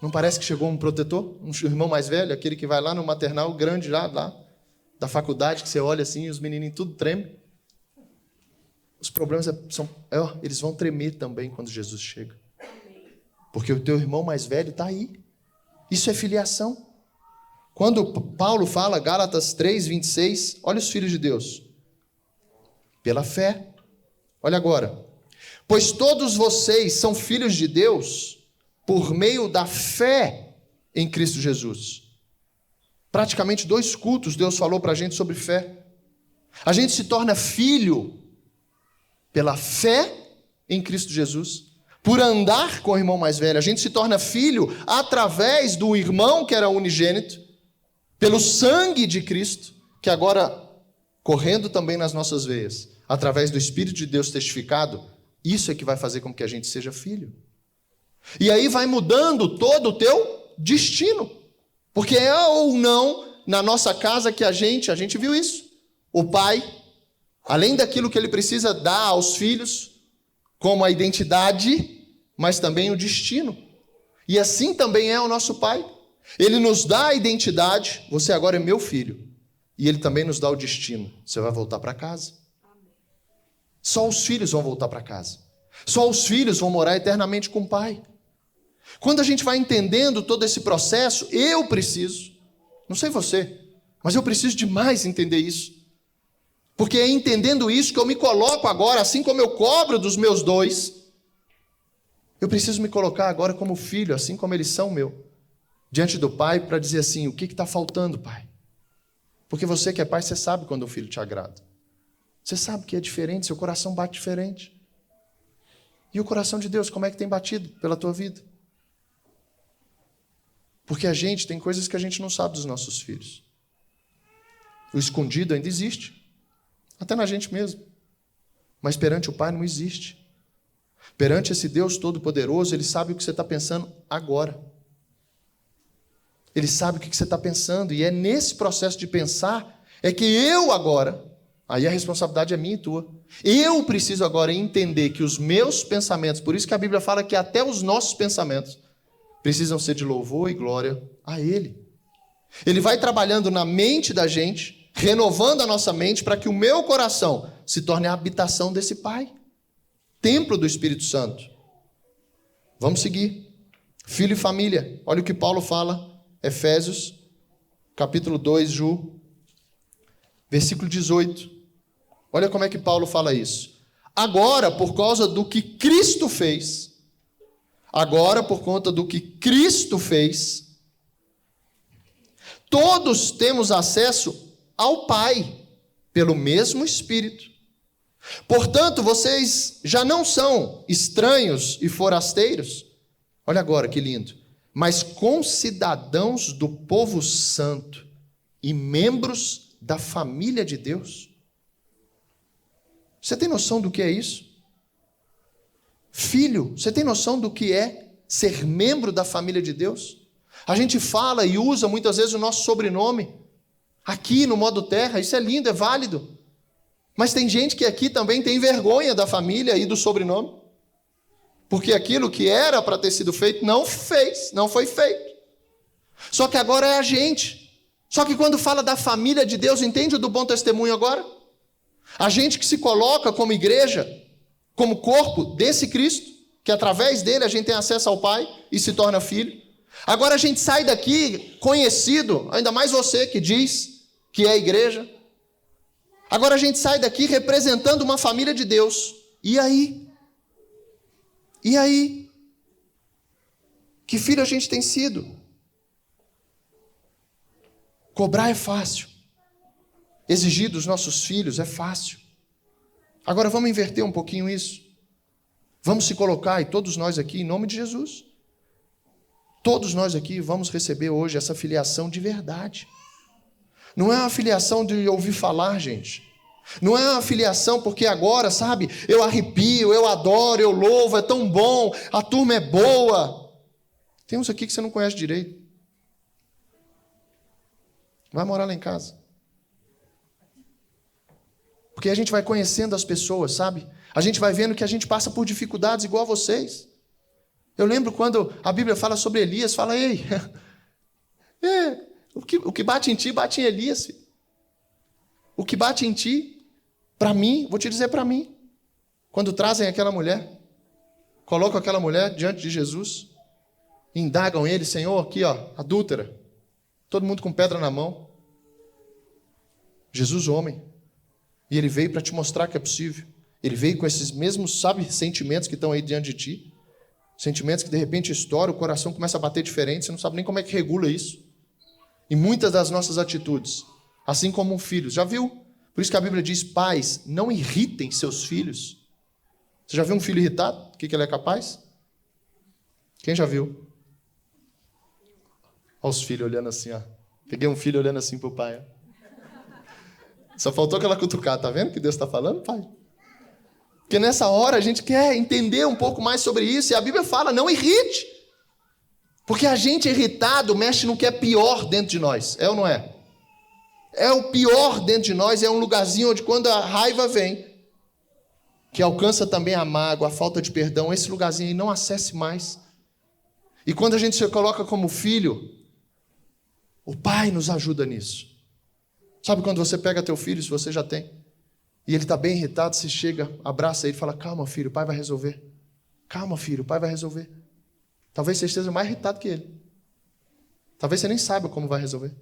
Não parece que chegou um protetor? Um irmão mais velho, aquele que vai lá no maternal grande lá da faculdade, que você olha assim e os menininhos tudo tremem. Os problemas eles vão tremer também quando Jesus chega. Porque o teu irmão mais velho está aí. Isso é filiação. Quando Paulo fala, Gálatas 3, 26, olha os filhos de Deus. Pela fé. Olha agora. Pois todos vocês são filhos de Deus por meio da fé em Cristo Jesus. Praticamente 2 cultos Deus falou para a gente sobre fé. A gente se torna filho pela fé em Cristo Jesus, por andar com o irmão mais velho. A gente se torna filho através do irmão que era unigênito, pelo sangue de Cristo, que agora, correndo também nas nossas veias, através do Espírito de Deus testificado, isso é que vai fazer com que a gente seja filho. E aí vai mudando todo o teu destino. Porque é ou não na nossa casa que a gente viu isso. O pai, além daquilo que ele precisa dar aos filhos, como a identidade, mas também o destino. E assim também é o nosso pai. Ele nos dá a identidade, você agora é meu filho. E ele também nos dá o destino. Você vai voltar para casa. Só os filhos vão voltar para casa. Só os filhos vão morar eternamente com o pai. Quando a gente vai entendendo todo esse processo, eu preciso, não sei você, mas eu preciso demais entender isso. Porque é entendendo isso que eu me coloco agora, assim como eu cobro dos meus dois, eu preciso me colocar agora como filho, assim como eles são meu, diante do pai, para dizer assim, o que está faltando, pai? Porque você que é pai, você sabe quando o filho te agrada. Você sabe que é diferente, seu coração bate diferente. E o coração de Deus, como é que tem batido pela tua vida? Porque a gente tem coisas que a gente não sabe dos nossos filhos. O escondido ainda existe. Até na gente mesmo. Mas perante o Pai não existe. Perante esse Deus Todo-Poderoso, Ele sabe o que você está pensando agora. Ele sabe o que você está pensando. E é nesse processo de pensar, é que eu agora, aí a responsabilidade é minha e tua, eu preciso agora entender que os meus pensamentos, por isso que a Bíblia fala que até os nossos pensamentos precisam ser de louvor e glória a Ele. Ele vai trabalhando na mente da gente, renovando a nossa mente para que o meu coração se torne a habitação desse Pai, templo do Espírito Santo. Vamos seguir. Filho e família. Olha o que Paulo fala, Efésios, capítulo 2, versículo 18. Olha como é que Paulo fala isso. Agora, por causa do que Cristo fez, agora, por conta do que Cristo fez, todos temos acesso ao Pai, pelo mesmo Espírito. Portanto, vocês já não são estranhos e forasteiros, olha agora que lindo, mas concidadãos do povo santo e membros da família de Deus. Você tem noção do que é isso? Filho, você tem noção do que é ser membro da família de Deus? A gente fala e usa muitas vezes o nosso sobrenome, aqui no modo terra, isso é lindo, é válido. Mas tem gente que aqui também tem vergonha da família e do sobrenome. Porque aquilo que era para ter sido feito, não foi feito. Só que agora é a gente. Só que quando fala da família de Deus, entende o do bom testemunho agora? A gente que se coloca como igreja, como corpo desse Cristo, que através dele a gente tem acesso ao Pai e se torna filho. Agora a gente sai daqui conhecido, ainda mais você que diz que é igreja. Agora a gente sai daqui representando uma família de Deus. E aí? E aí? Que filho a gente tem sido? Cobrar é fácil. Exigir dos nossos filhos é fácil. Agora vamos inverter um pouquinho isso. Vamos se colocar, e todos nós aqui, em nome de Jesus, todos nós aqui vamos receber hoje essa filiação de verdade. Não é uma filiação de ouvir falar, gente. Não é uma filiação porque agora, sabe, eu arrepio, eu adoro, eu louvo, é tão bom, a turma é boa. Tem uns aqui que você não conhece direito. Vai morar lá em casa. Porque a gente vai conhecendo as pessoas, sabe? A gente vai vendo que a gente passa por dificuldades igual a vocês. Eu lembro quando a Bíblia fala sobre Elias, fala, ei, o que bate em ti, bate em Elias. Filho. O que bate em ti, para mim, vou te dizer para mim, quando trazem aquela mulher, colocam aquela mulher diante de Jesus, indagam ele, Senhor, aqui ó, adúltera, todo mundo com pedra na mão. Jesus, homem, e ele veio para te mostrar que é possível. Ele veio com esses mesmos, sabe, sentimentos que estão aí diante de ti, sentimentos que de repente estouram, o coração começa a bater diferente, você não sabe nem como é que regula isso. E muitas das nossas atitudes, assim como filhos, já viu? Por isso que a Bíblia diz, pais, não irritem seus filhos. Você já viu um filho irritado? O que ele é capaz? Quem já viu? Olha os filhos olhando assim, ó. Peguei um filho olhando assim pro pai, ó. Só faltou aquela cutucada, tá vendo que Deus está falando, pai? Porque nessa hora a gente quer entender um pouco mais sobre isso, e a Bíblia fala, não irrite. Porque a gente irritado mexe no que é pior dentro de nós, é ou não é? É o pior dentro de nós, é um lugarzinho onde quando a raiva vem, que alcança também a mágoa, a falta de perdão, esse lugarzinho aí não acesse mais. E quando a gente se coloca como filho, o pai nos ajuda nisso. Sabe quando você pega teu filho, se você já tem, e ele está bem irritado, você chega, abraça ele e fala, calma filho, o pai vai resolver. Calma filho, o pai vai resolver. Talvez você esteja mais irritado que ele. Talvez você nem saiba como vai resolver.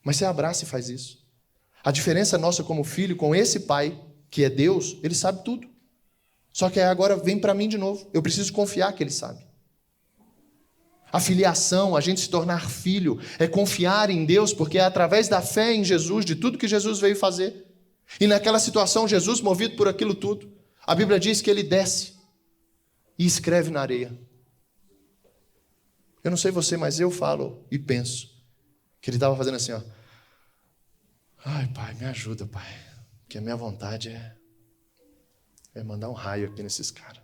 Mas você abraça e faz isso. A diferença nossa como filho com esse pai, que é Deus, ele sabe tudo. Só que agora vem para mim de novo. Eu preciso confiar que ele sabe. A filiação, a gente se tornar filho, é confiar em Deus, porque é através da fé em Jesus, de tudo que Jesus veio fazer. E naquela situação, Jesus, movido por aquilo tudo, a Bíblia diz que ele desce e escreve na areia. Eu não sei você, mas eu falo e penso que ele estava fazendo assim, ó. Ai, pai, me ajuda, pai. Porque a minha vontade é mandar um raio aqui nesses caras.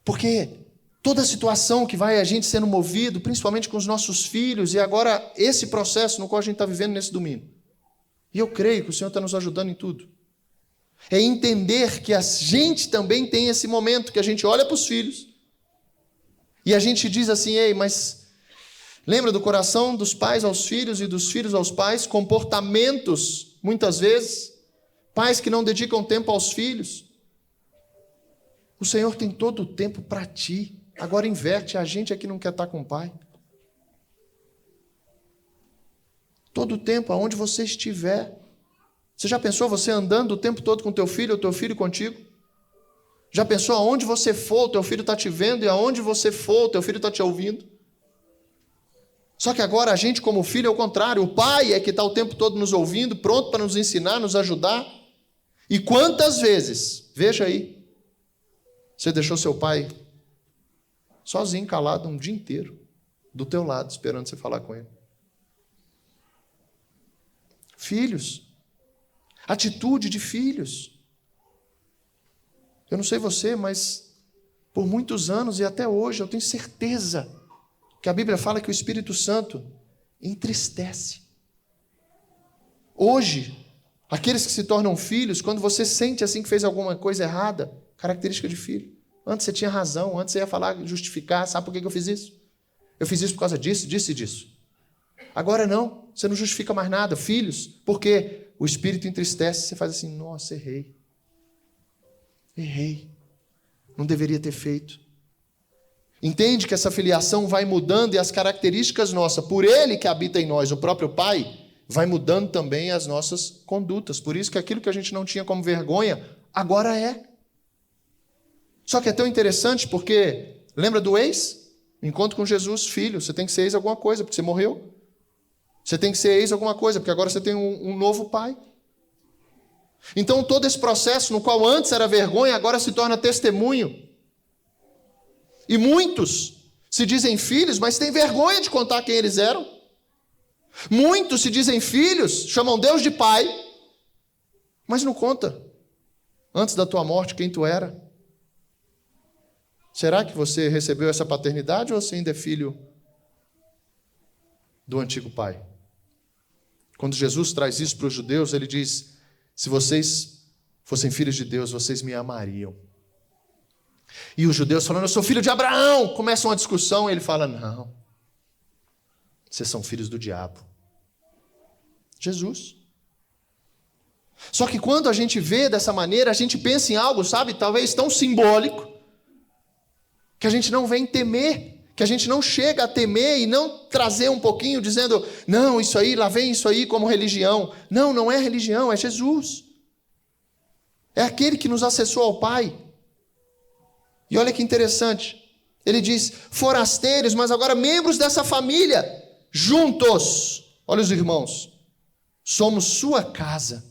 Porque toda a situação que vai a gente sendo movido, principalmente com os nossos filhos, e agora esse processo no qual a gente está vivendo nesse domingo. E eu creio que o Senhor está nos ajudando em tudo. É entender que a gente também tem esse momento que a gente olha para os filhos e a gente diz assim, ei, mas lembra do coração dos pais aos filhos e dos filhos aos pais, comportamentos, muitas vezes, pais que não dedicam tempo aos filhos. O Senhor tem todo o tempo para ti. Agora inverte, a gente é que não quer estar com o pai. Todo o tempo, aonde você estiver. Você já pensou você andando o tempo todo com teu filho, ou teu filho contigo? Já pensou aonde você for, o teu filho está te vendo, e aonde você for, o teu filho está te ouvindo? Só que agora a gente como filho é o contrário. O pai é que está o tempo todo nos ouvindo, pronto para nos ensinar, nos ajudar. E quantas vezes, veja aí, você deixou seu pai sozinho, calado, um dia inteiro, do teu lado, esperando você falar com ele. Filhos. Atitude de filhos. Eu não sei você, mas por muitos anos e até hoje eu tenho certeza que a Bíblia fala que o Espírito Santo entristece. Hoje, aqueles que se tornam filhos, quando você sente assim que fez alguma coisa errada, característica de filho. Antes você tinha razão, antes você ia falar, justificar, sabe por que eu fiz isso? Eu fiz isso por causa disso, disso e disso. Agora não, você não justifica mais nada. Filhos, por quê? O Espírito entristece, você faz assim, nossa, errei. Errei. Não deveria ter feito. Entende que essa filiação vai mudando e as características nossas, por Ele que habita em nós, o próprio Pai, vai mudando também as nossas condutas. Por isso que aquilo que a gente não tinha como vergonha, agora é. Só que é tão interessante porque, lembra do ex? Encontro com Jesus, filho, você tem que ser ex alguma coisa, porque você morreu. Você tem que ser ex alguma coisa, porque agora você tem um novo pai. Então todo esse processo no qual antes era vergonha, agora se torna testemunho. E muitos se dizem filhos, mas têm vergonha de contar quem eles eram. Muitos se dizem filhos, chamam Deus de pai, mas não conta, antes da tua morte, quem tu era. Será que você recebeu essa paternidade ou você ainda é filho do antigo pai? Quando Jesus traz isso para os judeus, ele diz, se vocês fossem filhos de Deus, vocês me amariam. E os judeus falando, eu sou filho de Abraão, começa uma discussão, e ele fala, não, vocês são filhos do diabo. Jesus. Só que quando a gente vê dessa maneira, a gente pensa em algo, sabe, talvez tão simbólico, que a gente não vem temer, que a gente não chega a temer e não trazer um pouquinho dizendo, não, isso aí, lá vem isso aí como religião. Não, não é religião, é Jesus. É aquele que nos acessou ao Pai. E olha que interessante, ele diz, forasteiros, mas agora membros dessa família, juntos, olha os irmãos, somos sua casa.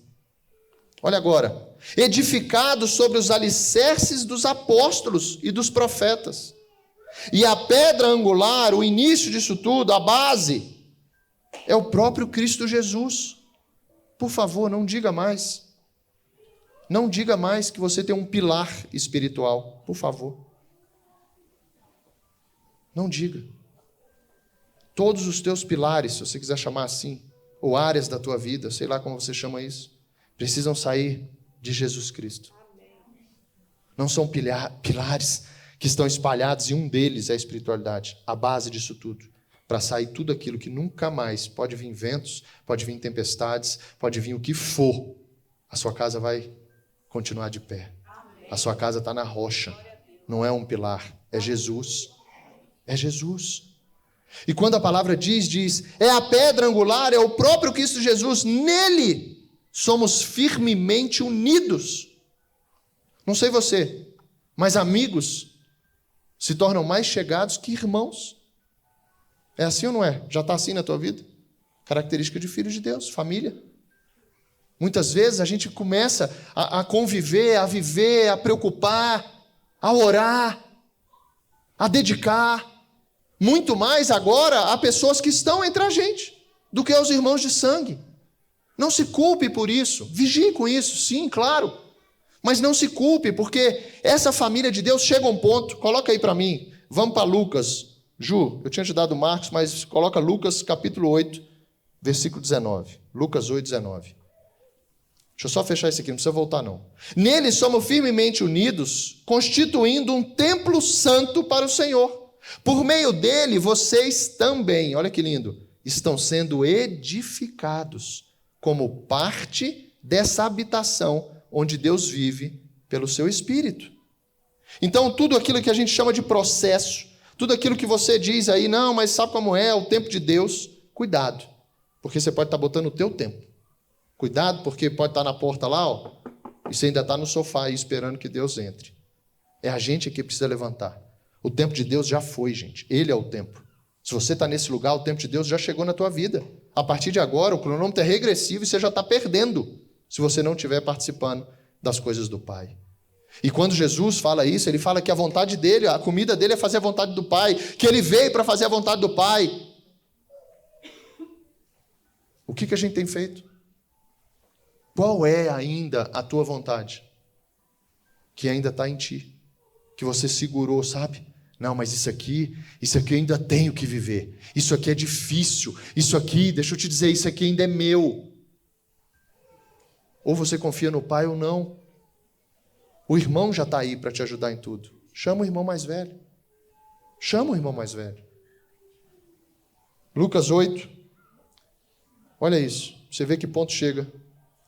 Olha agora, edificado sobre os alicerces dos apóstolos e dos profetas. E a pedra angular, o início disso tudo, a base, é o próprio Cristo Jesus. Por favor, não diga mais. Não diga mais que você tem um pilar espiritual. Por favor. Não diga. Todos os teus pilares, se você quiser chamar assim, ou áreas da tua vida, sei lá como você chama isso, precisam sair de Jesus Cristo. Não são pilares que estão espalhados e um deles é a espiritualidade, a base disso tudo. Para sair tudo aquilo que nunca mais pode vir ventos, pode vir tempestades, pode vir o que for, a sua casa vai continuar de pé. A sua casa está na rocha, não é um pilar, é Jesus. É Jesus. E quando a palavra diz, é a pedra angular, é o próprio Cristo Jesus, nele somos firmemente unidos. Não sei você, mas amigos se tornam mais chegados que irmãos. É assim ou não é? Já está assim na tua vida? Característica de filho de Deus, família. Muitas vezes a gente começa a conviver, a viver, a preocupar, a orar, a dedicar, muito mais agora a pessoas que estão entre a gente, do que aos irmãos de sangue. Não se culpe por isso, vigie com isso, sim, claro, mas não se culpe, porque essa família de Deus chega a um ponto, coloca aí para mim, vamos para Lucas, Ju, eu tinha te dado Marcos, mas coloca Lucas capítulo 8, versículo 19, Lucas 8, 19. Deixa eu só fechar isso aqui, não precisa voltar não. Nele somos firmemente unidos, constituindo um templo santo para o Senhor. Por meio dele, vocês também, olha que lindo, estão sendo edificados como parte dessa habitação onde Deus vive pelo seu Espírito. Então, tudo aquilo que a gente chama de processo, tudo aquilo que você diz aí, não, mas sabe como é o tempo de Deus? Cuidado, porque você pode estar botando o teu tempo. Cuidado, porque pode estar na porta lá, ó, e você ainda está no sofá aí esperando que Deus entre. É a gente que precisa levantar. O tempo de Deus já foi, gente. Ele é o tempo. Se você está nesse lugar, o tempo de Deus já chegou na tua vida. A partir de agora, o cronômetro é regressivo e você já está perdendo, se você não estiver participando das coisas do Pai. E quando Jesus fala isso, ele fala que a vontade dele, a comida dele é fazer a vontade do Pai, que ele veio para fazer a vontade do Pai. O que a gente tem feito? Qual é ainda a tua vontade? Que ainda está em ti. Que você segurou, sabe? Não, mas isso aqui eu ainda tenho que viver. Isso aqui é difícil. Isso aqui, deixa eu te dizer, isso aqui ainda é meu. Ou você confia no Pai ou não. O irmão já está aí para te ajudar em tudo. Chama o irmão mais velho. Chama o irmão mais velho. Lucas 8. Olha isso. Você vê que ponto chega.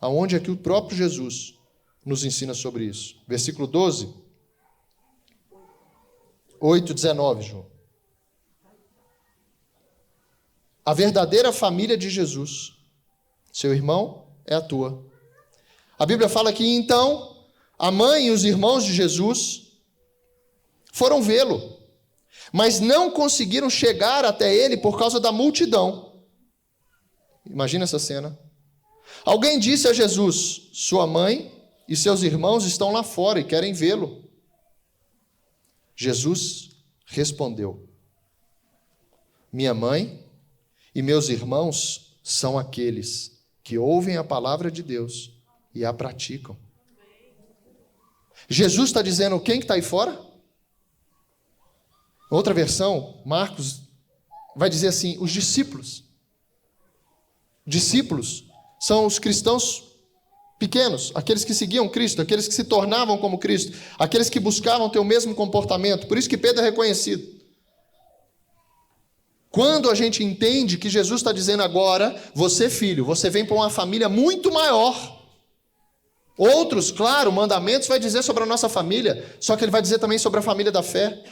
Aonde é que o próprio Jesus nos ensina sobre isso. Versículo 12. 8, 19, João. A verdadeira família de Jesus, seu irmão, é a tua. A Bíblia fala que então a mãe e os irmãos de Jesus foram vê-lo, mas não conseguiram chegar até ele por causa da multidão. Imagina essa cena. Alguém disse a Jesus: sua mãe e seus irmãos estão lá fora e querem vê-lo. Jesus respondeu: minha mãe e meus irmãos são aqueles que ouvem a palavra de Deus e a praticam. Jesus está dizendo quem que está aí fora? Outra versão, Marcos, vai dizer assim: os discípulos. Discípulos são os cristãos pequenos, aqueles que seguiam Cristo, aqueles que se tornavam como Cristo, aqueles que buscavam ter o mesmo comportamento. Por isso que Pedro é reconhecido. Quando a gente entende que Jesus está dizendo agora, você filho, você vem para uma família muito maior. Outros, claro, mandamentos vai dizer sobre a nossa família, só que ele vai dizer também sobre a família da fé.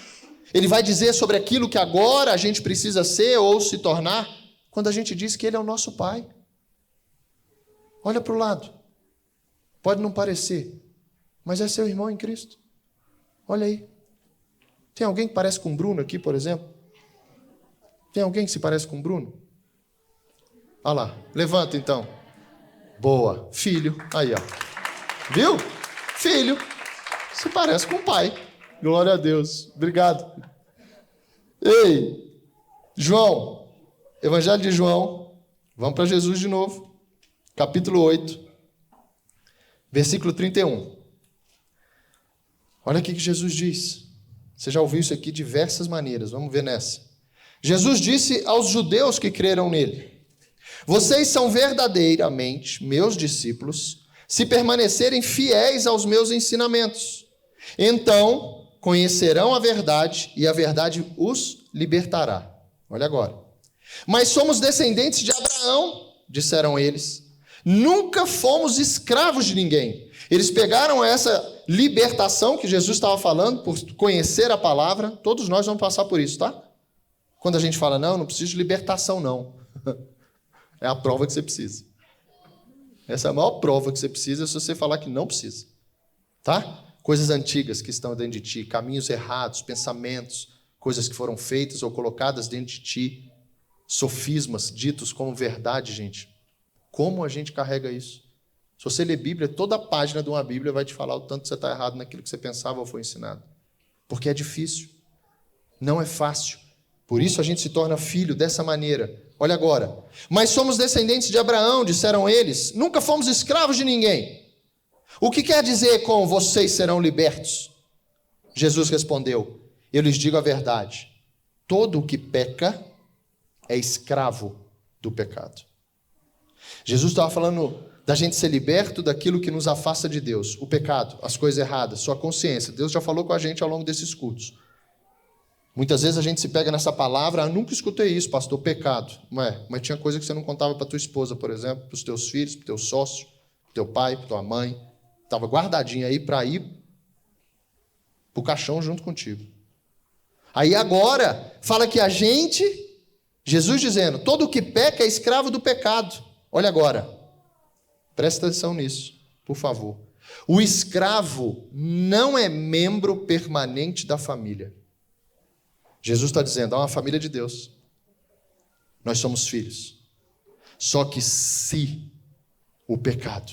Ele vai dizer sobre aquilo que agora a gente precisa ser ou se tornar, quando a gente diz que ele é o nosso Pai. Olha para o lado. Pode não parecer, mas é seu irmão em Cristo. Olha aí. Tem alguém que parece com o Bruno aqui, por exemplo? Tem alguém que se parece com o Bruno? Olha lá. Levanta então. Boa. Filho. Aí, ó. Viu? Filho se parece com o pai. Glória a Deus. Obrigado. Ei, João, Evangelho de João, vamos para Jesus de novo. Capítulo 8, versículo 31. Olha o que Jesus diz. Você já ouviu isso aqui de diversas maneiras, vamos ver nessa. Jesus disse aos judeus que creram nele: vocês são verdadeiramente meus discípulos, se permanecerem fiéis aos meus ensinamentos. Então conhecerão a verdade, e a verdade os libertará. Olha agora. Mas somos descendentes de Abraão, disseram eles. Nunca fomos escravos de ninguém. Eles pegaram essa libertação que Jesus estava falando, por conhecer a palavra. Todos nós vamos passar por isso, tá? Quando a gente fala, não preciso de libertação, não. É a prova que você precisa. Essa é a maior prova que você precisa, se você falar que não precisa. Tá? Coisas antigas que estão dentro de ti, caminhos errados, pensamentos, coisas que foram feitas ou colocadas dentro de ti, sofismas ditos como verdade, gente. Como a gente carrega isso? Se você ler Bíblia, toda a página de uma Bíblia vai te falar o tanto que você está errado naquilo que você pensava ou foi ensinado. Porque é difícil. Não é fácil. Por isso a gente se torna filho dessa maneira. Olha agora. Mas somos descendentes de Abraão, disseram eles. Nunca fomos escravos de ninguém. O que quer dizer com vocês serão libertos? Jesus respondeu: eu lhes digo a verdade. Todo o que peca é escravo do pecado. Jesus estava falando da gente ser liberto daquilo que nos afasta de Deus. O pecado, as coisas erradas, sua consciência. Deus já falou com a gente ao longo desses cultos. Muitas vezes a gente se pega nessa palavra, nunca escutei isso, pastor, pecado. Mas tinha coisa que você não contava para tua esposa, por exemplo, para os teus filhos, para o teu sócio, para o teu pai, para tua mãe. Estava guardadinha aí para ir para o caixão junto contigo. Aí agora, fala que a gente, Jesus dizendo, todo o que peca é escravo do pecado. Olha agora, presta atenção nisso, por favor. O escravo não é membro permanente da família. Jesus está dizendo, há uma família de Deus. Nós somos filhos. Só que se o pecado,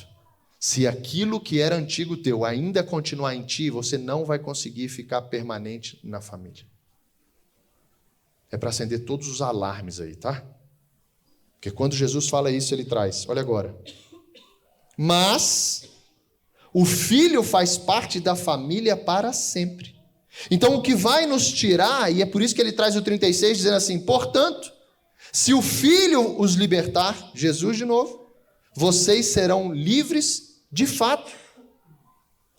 se aquilo que era antigo teu ainda continuar em ti, você não vai conseguir ficar permanente na família. É para acender todos os alarmes aí, tá? Porque quando Jesus fala isso, ele traz, olha agora. Mas o filho faz parte da família para sempre. Então o que vai nos tirar, e é por isso que ele traz o 36, dizendo assim, portanto, se o filho os libertar, Jesus de novo, vocês serão livres de fato.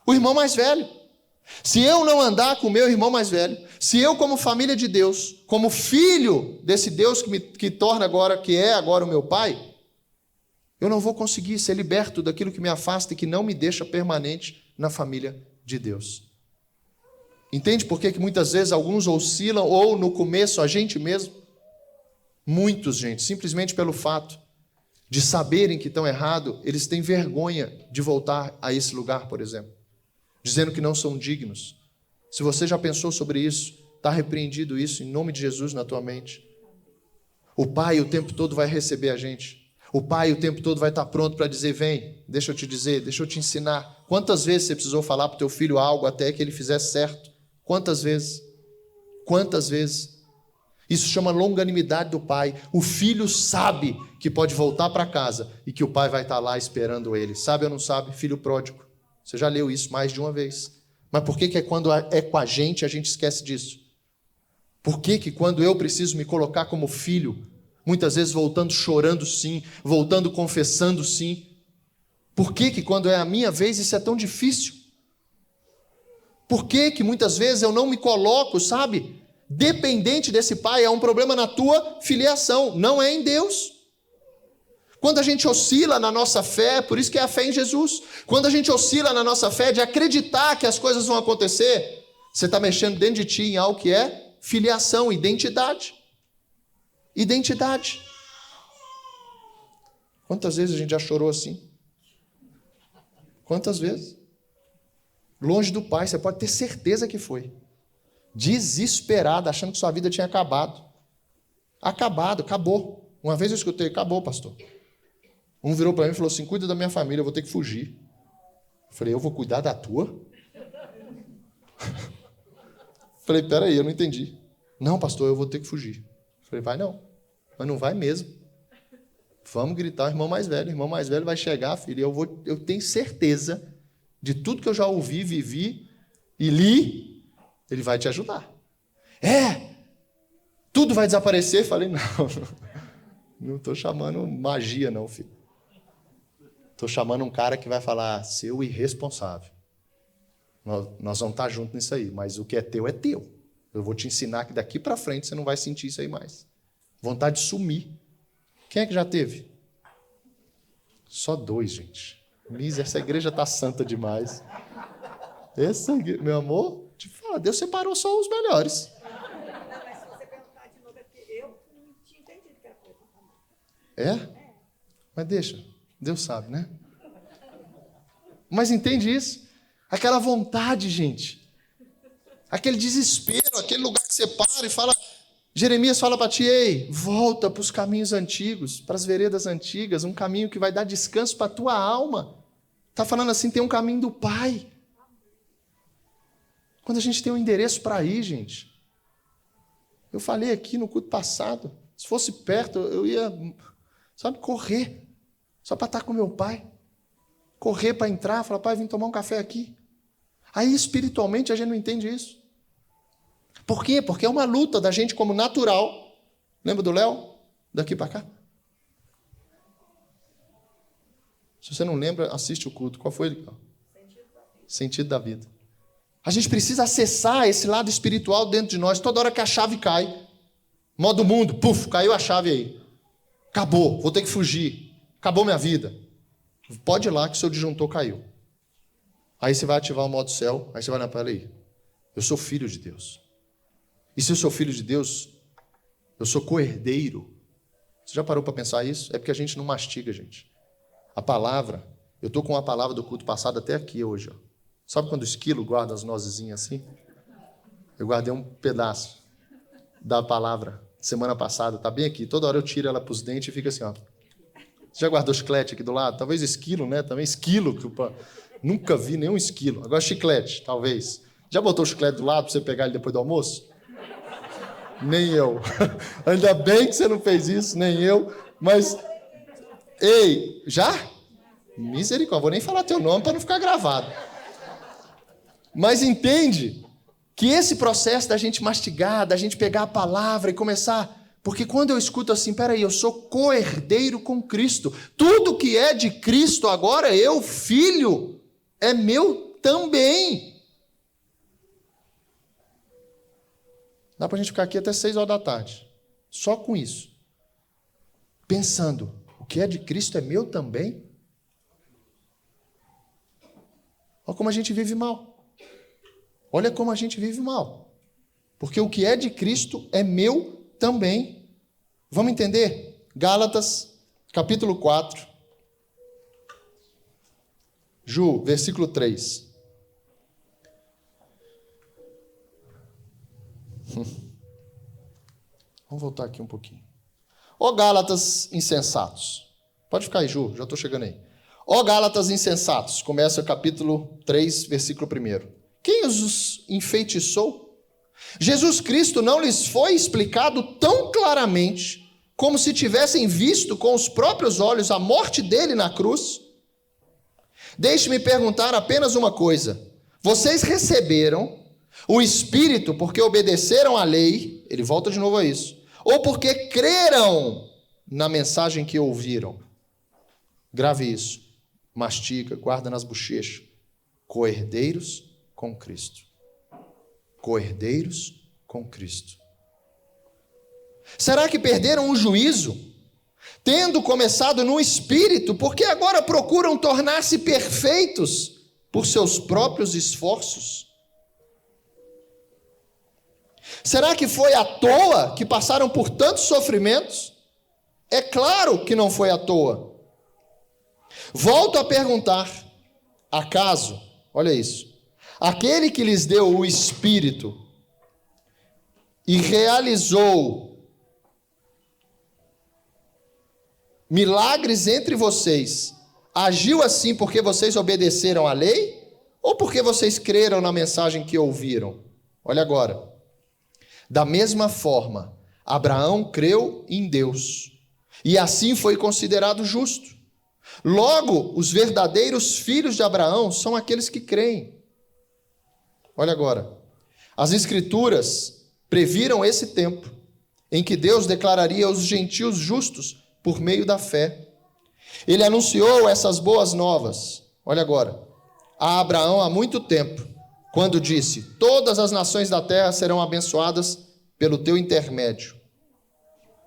O irmão mais velho. Se eu não andar com o meu irmão mais velho, se eu como família de Deus, como filho desse Deus que torna agora, que é agora o meu pai, eu não vou conseguir ser liberto daquilo que me afasta e que não me deixa permanente na família de Deus. Entende por que muitas vezes alguns oscilam, ou no começo a gente mesmo? Muitos, gente, simplesmente pelo fato de saberem que estão errados, eles têm vergonha de voltar a esse lugar, por exemplo, dizendo que não são dignos. Se você já pensou sobre isso, está repreendido isso em nome de Jesus na tua mente. O Pai o tempo todo vai receber a gente. O Pai o tempo todo vai estar pronto para dizer, vem, deixa eu te dizer, deixa eu te ensinar. Quantas vezes você precisou falar para o teu filho algo até que ele fizesse certo? Quantas vezes? Quantas vezes? Isso chama longanimidade do pai. O filho sabe que pode voltar para casa e que o pai vai estar lá esperando ele. Sabe ou não sabe? Filho pródigo. Você já leu isso mais de uma vez. Mas por que quando é com a gente esquece disso? Por que quando eu preciso me colocar como filho, muitas vezes voltando chorando sim, voltando confessando sim? Por que quando é a minha vez isso é tão difícil? Por que muitas vezes eu não me coloco, sabe, dependente desse pai? É um problema na tua filiação, não é em Deus. Quando a gente oscila na nossa fé, por isso que é a fé em Jesus. Quando a gente oscila na nossa fé de acreditar que as coisas vão acontecer, você está mexendo dentro de ti em algo que é filiação, identidade. Identidade. Quantas vezes a gente já chorou assim? Quantas vezes? Longe do pai, você pode ter certeza que foi. Desesperado, achando que sua vida tinha acabado. Acabou. Uma vez eu escutei, acabou, pastor. Um virou para mim e falou assim, cuida da minha família, eu vou ter que fugir. Falei, eu vou cuidar da tua? Falei, peraí, eu não entendi. Não, pastor, eu vou ter que fugir. Falei, vai não. Mas não vai mesmo. Vamos gritar o irmão mais velho. O irmão mais velho vai chegar, filho, e eu tenho certeza de tudo que eu já ouvi, vivi e li, ele vai te ajudar. Tudo vai desaparecer? Falei, não estou chamando magia não, filho. Estou chamando um cara que vai falar, seu irresponsável. Nós vamos estar juntos nisso aí, mas o que é teu é teu. Eu vou te ensinar que daqui para frente você não vai sentir isso aí mais. Vontade de sumir. Quem é que já teve? Só 2, gente. Essa igreja está santa demais. Essa igreja, meu amor, te fala, Deus separou só os melhores. Não, mas se você perguntar de novo, é porque eu não tinha entendido que era para eu falar. É? Mas deixa, Deus sabe, né? Mas entende isso? Aquela vontade, gente. Aquele desespero, aquele lugar que você para e fala... Jeremias fala para ti, ei, volta para os caminhos antigos, para as veredas antigas, um caminho que vai dar descanso para a tua alma. Está falando assim, tem um caminho do Pai. Quando a gente tem um endereço para ir, gente. Eu falei aqui no culto passado, se fosse perto, eu ia, correr, só para estar com meu pai. Correr para entrar, falar, pai, vim tomar um café aqui. Aí, espiritualmente, a gente não entende isso. Por quê? Porque é uma luta da gente como natural. Lembra do Léo? Daqui para cá? Se você não lembra, assiste o culto. Qual foi ele? Sentido da vida. A gente precisa acessar esse lado espiritual dentro de nós. Toda hora que a chave cai. Modo mundo, puf, caiu a chave aí. Acabou, vou ter que fugir. Acabou minha vida. Pode ir lá que o seu disjuntor caiu. Aí você vai ativar o modo céu. Aí você vai na para aí. Eu sou filho de Deus. E se eu sou filho de Deus, eu sou co-herdeiro. Você já parou para pensar isso? É porque a gente não mastiga, gente. A palavra, eu estou com a palavra do culto passado até aqui hoje. Ó. Sabe quando o esquilo guarda as nozezinhas assim? Eu guardei um pedaço da palavra semana passada, está bem aqui. Toda hora eu tiro ela para os dentes e fica assim, ó. Você já guardou chiclete aqui do lado? Talvez esquilo, né? Também esquilo. Nunca vi nenhum esquilo. Agora chiclete, talvez. Já botou o chiclete do lado para você pegar ele depois do almoço? Nem eu. Ainda bem que você não fez isso, nem eu. Mas, ei, já? Misericórdia, vou nem falar teu nome para não ficar gravado. Mas entende que esse processo da gente mastigar, da gente pegar a palavra e começar... Porque quando eu escuto assim, peraí, eu sou co-herdeiro com Cristo. Tudo que é de Cristo agora, eu, filho, é meu também. Dá para a gente ficar aqui até 6 horas da tarde. Só com isso. Pensando, o que é de Cristo é meu também? Olha como a gente vive mal. Olha como a gente vive mal. Porque o que é de Cristo é meu também. Vamos entender? Gálatas, capítulo 4. Ju, versículo 3. Vamos voltar aqui um pouquinho. Ó Gálatas insensatos. Pode ficar aí, Ju, já estou chegando aí. Ó Gálatas insensatos. Começa o capítulo 3, versículo 1. Quem os enfeitiçou? Jesus Cristo não lhes foi explicado tão claramente como se tivessem visto com os próprios olhos a morte dele na cruz? Deixe-me perguntar apenas uma coisa. Vocês receberam o Espírito porque obedeceram à lei, ele volta de novo a isso, ou porque creram na mensagem que ouviram? Grave isso, mastiga, guarda nas bochechas. Co-herdeiros com Cristo. Co-herdeiros com Cristo. Será que perderam o juízo, tendo começado no Espírito, porque agora procuram tornar-se perfeitos por seus próprios esforços? Será que foi à toa que passaram por tantos sofrimentos? É claro que não foi à toa. Volto a perguntar, acaso, olha isso, aquele que lhes deu o Espírito e realizou milagres entre vocês, agiu assim porque vocês obedeceram à lei ou porque vocês creram na mensagem que ouviram? Olha agora. Da mesma forma, Abraão creu em Deus e assim foi considerado justo. Logo, os verdadeiros filhos de Abraão são aqueles que creem. Olha agora. As Escrituras previram esse tempo em que Deus declararia os gentios justos por meio da fé. Ele anunciou essas boas novas, olha agora, a Abraão há muito tempo, quando disse: todas as nações da terra serão abençoadas pelo teu intermédio.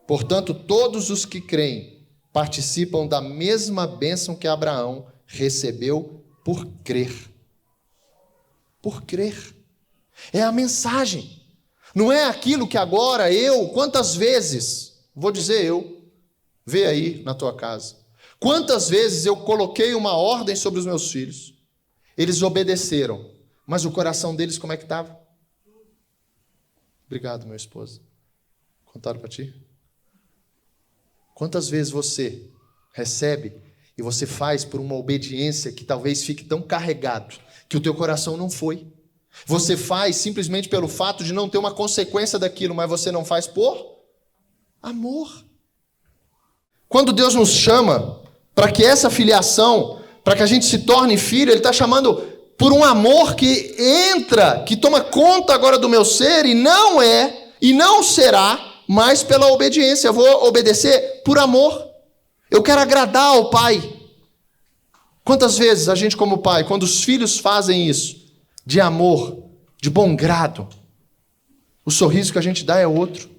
Portanto, todos os que creem participam da mesma bênção que Abraão recebeu por crer. Por crer. É a mensagem. Não é aquilo que agora quantas vezes, vou dizer vê aí na tua casa, quantas vezes eu coloquei uma ordem sobre os meus filhos, eles obedeceram, mas o coração deles como é que estava? Obrigado, meu esposo. Contaram para ti? Quantas vezes você recebe e você faz por uma obediência que talvez fique tão carregado que o teu coração não foi? Você faz simplesmente pelo fato de não ter uma consequência daquilo, mas você não faz por amor. Quando Deus nos chama para que essa filiação, para que a gente se torne filho, Ele está chamando por um amor que entra, que toma conta agora do meu ser, e não será mais pela obediência. Eu vou obedecer por amor. Eu quero agradar ao Pai. Quantas vezes a gente como pai, quando os filhos fazem isso, de amor, de bom grado, o sorriso que a gente dá é outro.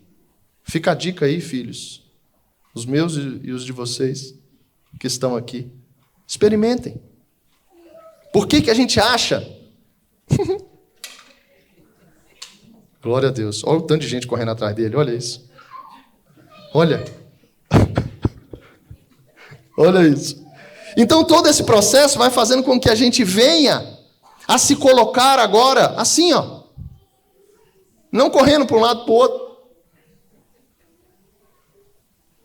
Fica a dica aí, filhos, os meus e os de vocês que estão aqui. Experimentem. Por que a gente acha? Glória a Deus. Olha o tanto de gente correndo atrás dele, olha isso. Olha. Olha isso. Então todo esse processo vai fazendo com que a gente venha a se colocar agora assim, ó. Não correndo para um lado para o outro.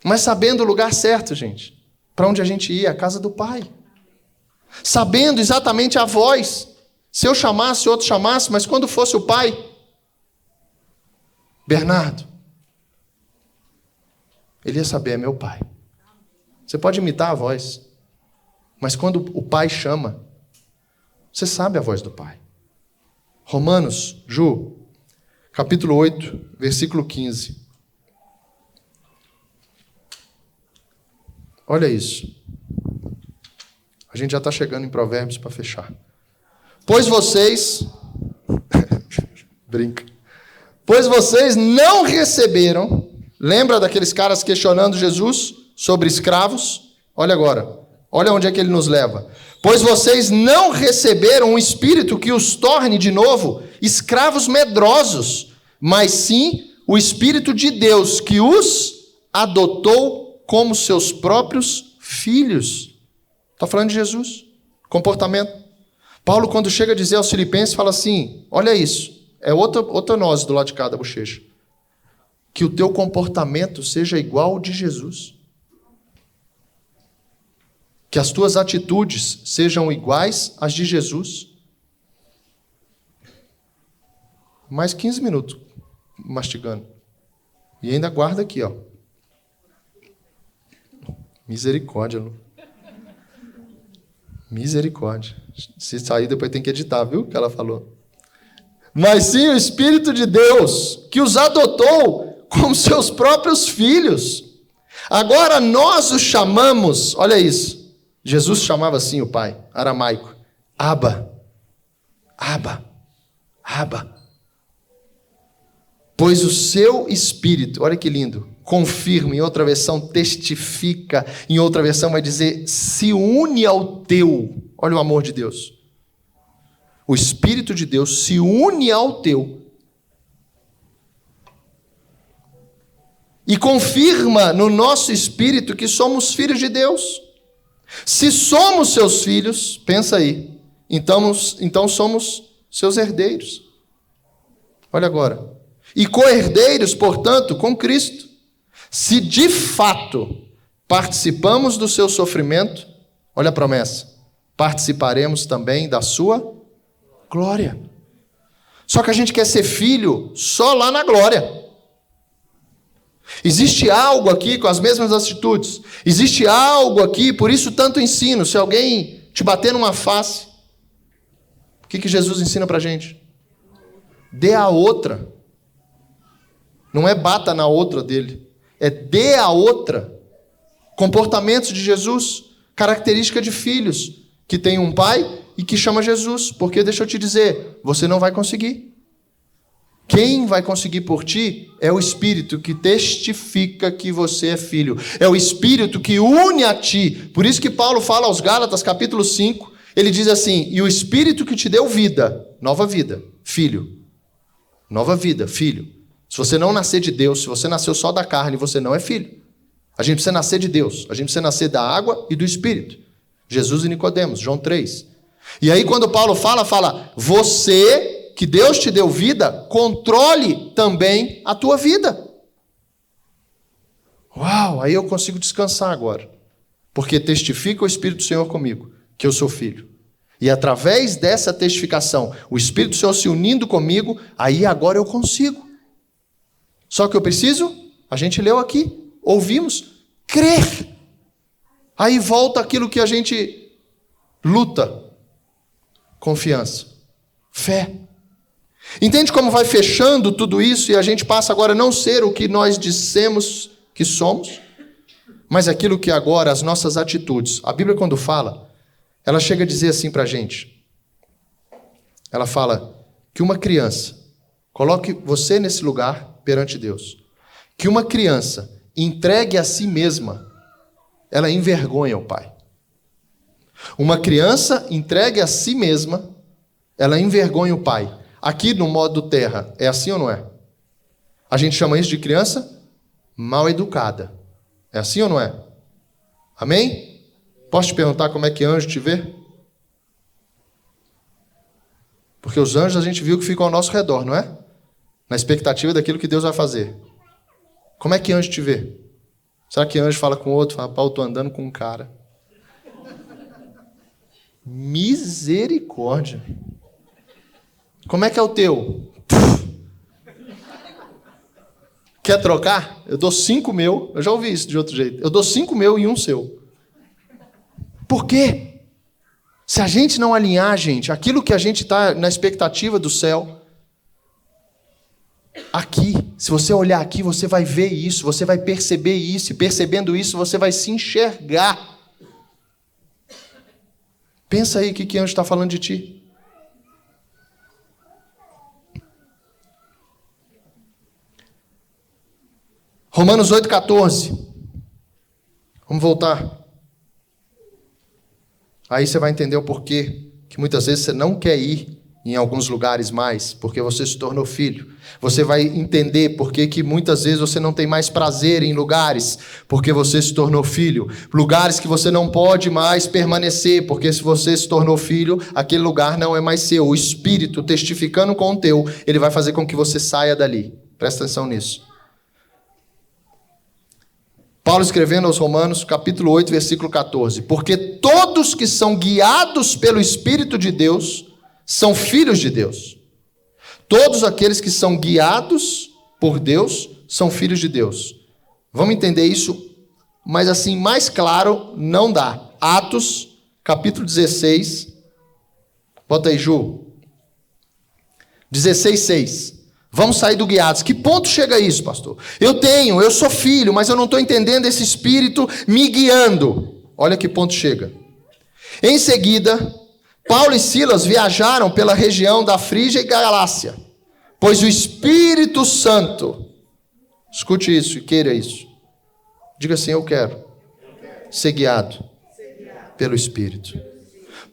Mas sabendo o lugar certo, gente. Para onde a gente ia, a casa do Pai. Sabendo exatamente a voz. Se eu chamasse, outro chamasse, mas quando fosse o Pai. Bernardo. Ele ia saber, é meu Pai. Você pode imitar a voz. Mas quando o Pai chama, você sabe a voz do Pai. Romanos, Ju, capítulo 8, versículo 15. Olha isso. A gente já está chegando em Provérbios para fechar. Pois vocês... Brinca. Pois vocês não receberam... Lembra daqueles caras questionando Jesus sobre escravos? Olha agora. Olha onde é que ele nos leva. Pois vocês não receberam um espírito que os torne de novo escravos medrosos, mas sim o Espírito de Deus que os adotou como seus próprios filhos. Está falando de Jesus. Comportamento. Paulo, quando chega a dizer aos Filipenses, fala assim, olha isso, é outra nose do lado de cá da bochecha. Que o teu comportamento seja igual ao de Jesus. Que as tuas atitudes sejam iguais às de Jesus. Mais 15 minutos mastigando. E ainda guarda aqui, ó. Misericórdia, Lu. Misericórdia. Se sair, depois tem que editar, viu? O que ela falou. Mas sim o Espírito de Deus, que os adotou como seus próprios filhos. Agora nós os chamamos, olha isso. Jesus chamava assim o Pai, aramaico. Abba. Abba. Abba. Pois o seu Espírito, olha que lindo, confirma, em outra versão testifica, em outra versão vai dizer, se une ao teu. Olha o amor de Deus. O Espírito de Deus se une ao teu. E confirma no nosso espírito que somos filhos de Deus. Se somos seus filhos, pensa aí, então somos seus herdeiros. Olha agora. E co-herdeiros, portanto, com Cristo. Se de fato participamos do seu sofrimento, Olha a promessa. Participaremos também da sua glória. Só que a gente quer ser filho só lá na glória. Existe algo aqui com as mesmas atitudes. Existe algo aqui, por isso tanto ensino. Se alguém te bater numa face, o que Jesus ensina pra gente? Dê a outra. Não é bata na outra dele. É dê a outra. Comportamentos de Jesus. Característica de filhos que tem um pai e que chama Jesus. Porque deixa eu te dizer, você não vai conseguir. Quem vai conseguir por ti é o Espírito que testifica que você é filho. É o Espírito que une a ti. Por isso que Paulo fala aos Gálatas, capítulo 5, ele diz assim, e o Espírito que te deu vida, nova vida, filho. Nova vida, filho. Se você não nascer de Deus, se você nasceu só da carne, você não é filho. A gente precisa nascer de Deus. A gente precisa nascer da água e do Espírito. Jesus e Nicodemos, João 3. E aí quando Paulo fala, você, que Deus te deu vida, controle também a tua vida. Uau, aí eu consigo descansar agora. Porque testifica o Espírito do Senhor comigo, que eu sou filho. E através dessa testificação, o Espírito do Senhor se unindo comigo, aí agora eu consigo. Só que eu preciso, a gente leu aqui, ouvimos, crer. Aí volta aquilo que a gente luta. Confiança. Fé. Entende como vai fechando tudo isso e a gente passa agora a não ser o que nós dissemos que somos, mas aquilo que agora, as nossas atitudes. A Bíblia quando fala, ela chega a dizer assim para a gente. Ela fala que uma criança, coloque você nesse lugar perante Deus, que uma criança entregue a si mesma, ela envergonha o pai. Uma criança entregue a si mesma, ela envergonha o pai. Aqui no modo terra, é assim ou não é? A gente chama isso de criança mal educada. É assim ou não é? Amém? Posso te perguntar como é que anjo te vê? Porque os anjos a gente viu que ficam ao nosso redor, não é? Na expectativa daquilo que Deus vai fazer. Como é que anjo te vê? Será que anjo fala com o outro? Fala, Paulo, estou andando com um cara. Misericórdia. Como é que é o teu? Quer trocar? Eu dou 5 meu. Eu já ouvi isso de outro jeito. Eu dou 5 meu e 1 seu. Por quê? Se a gente não alinhar, gente, aquilo que a gente está na expectativa do céu, aqui, se você olhar aqui, você vai ver isso, você vai perceber isso, e percebendo isso, você vai se enxergar. Pensa aí o que anjo está falando de ti. Romanos 8,14. Vamos voltar. Aí você vai entender o porquê que muitas vezes você não quer ir em alguns lugares mais, porque você se tornou filho. Você vai entender porque que muitas vezes você não tem mais prazer em lugares, porque você se tornou filho. Lugares que você não pode mais permanecer, porque se você se tornou filho, aquele lugar não é mais seu. O Espírito testificando com o teu, ele vai fazer com que você saia dali. Presta atenção nisso. Paulo escrevendo aos Romanos, capítulo 8, versículo 14. Porque todos que são guiados pelo Espírito de Deus são filhos de Deus. Todos aqueles que são guiados por Deus são filhos de Deus. Vamos entender isso, mas assim, mais claro, não dá. Atos, capítulo 16. Bota aí, Ju. 16:6. Vamos sair do guiados. Que ponto chega isso, pastor? Eu sou filho, mas eu não estou entendendo esse Espírito me guiando. Olha que ponto chega. Em seguida, Paulo e Silas viajaram pela região da Frígia e Galácia, pois o Espírito Santo, escute isso e queira isso. Diga assim, eu quero ser guiado pelo Espírito.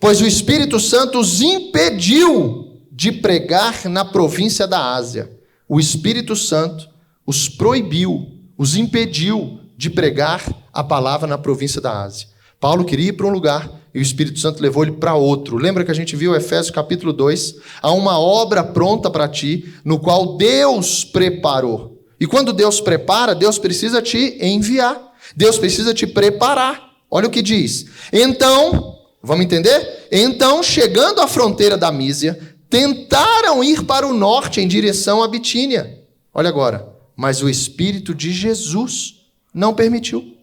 Pois o Espírito Santo os impediu de pregar na província da Ásia. O Espírito Santo os proibiu, os impediu de pregar a palavra na província da Ásia. Paulo queria ir para um lugar e o Espírito Santo levou ele para outro. Lembra que a gente viu Efésios capítulo 2? Há uma obra pronta para ti, no qual Deus preparou. E quando Deus prepara, Deus precisa te enviar. Deus precisa te preparar. Olha o que diz. Então, vamos entender? Então, chegando à fronteira da Mísia, tentaram ir para o norte em direção à Bitínia. Olha agora. Mas o Espírito de Jesus não permitiu.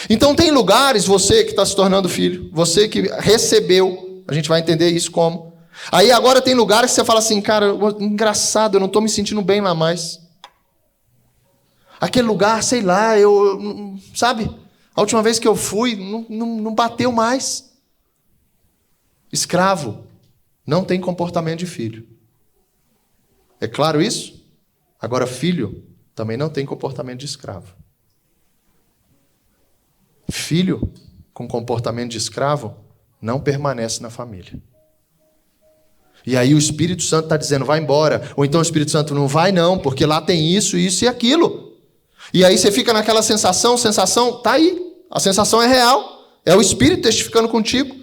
Então tem lugares, você que está se tornando filho, você que recebeu, a gente vai entender isso como. Aí agora tem lugares que você fala assim, cara, engraçado, eu não estou me sentindo bem lá mais. Aquele lugar, sei lá, sabe? A última vez que eu fui, não bateu mais. Escravo não tem comportamento de filho. É claro isso? Agora, filho também não tem comportamento de escravo. Filho com comportamento de escravo não permanece na família. E aí o Espírito Santo está dizendo, vai embora. Ou então o Espírito Santo não vai porque lá tem isso, isso e aquilo. E aí você fica naquela sensação está aí. A sensação é real. É o Espírito testificando contigo.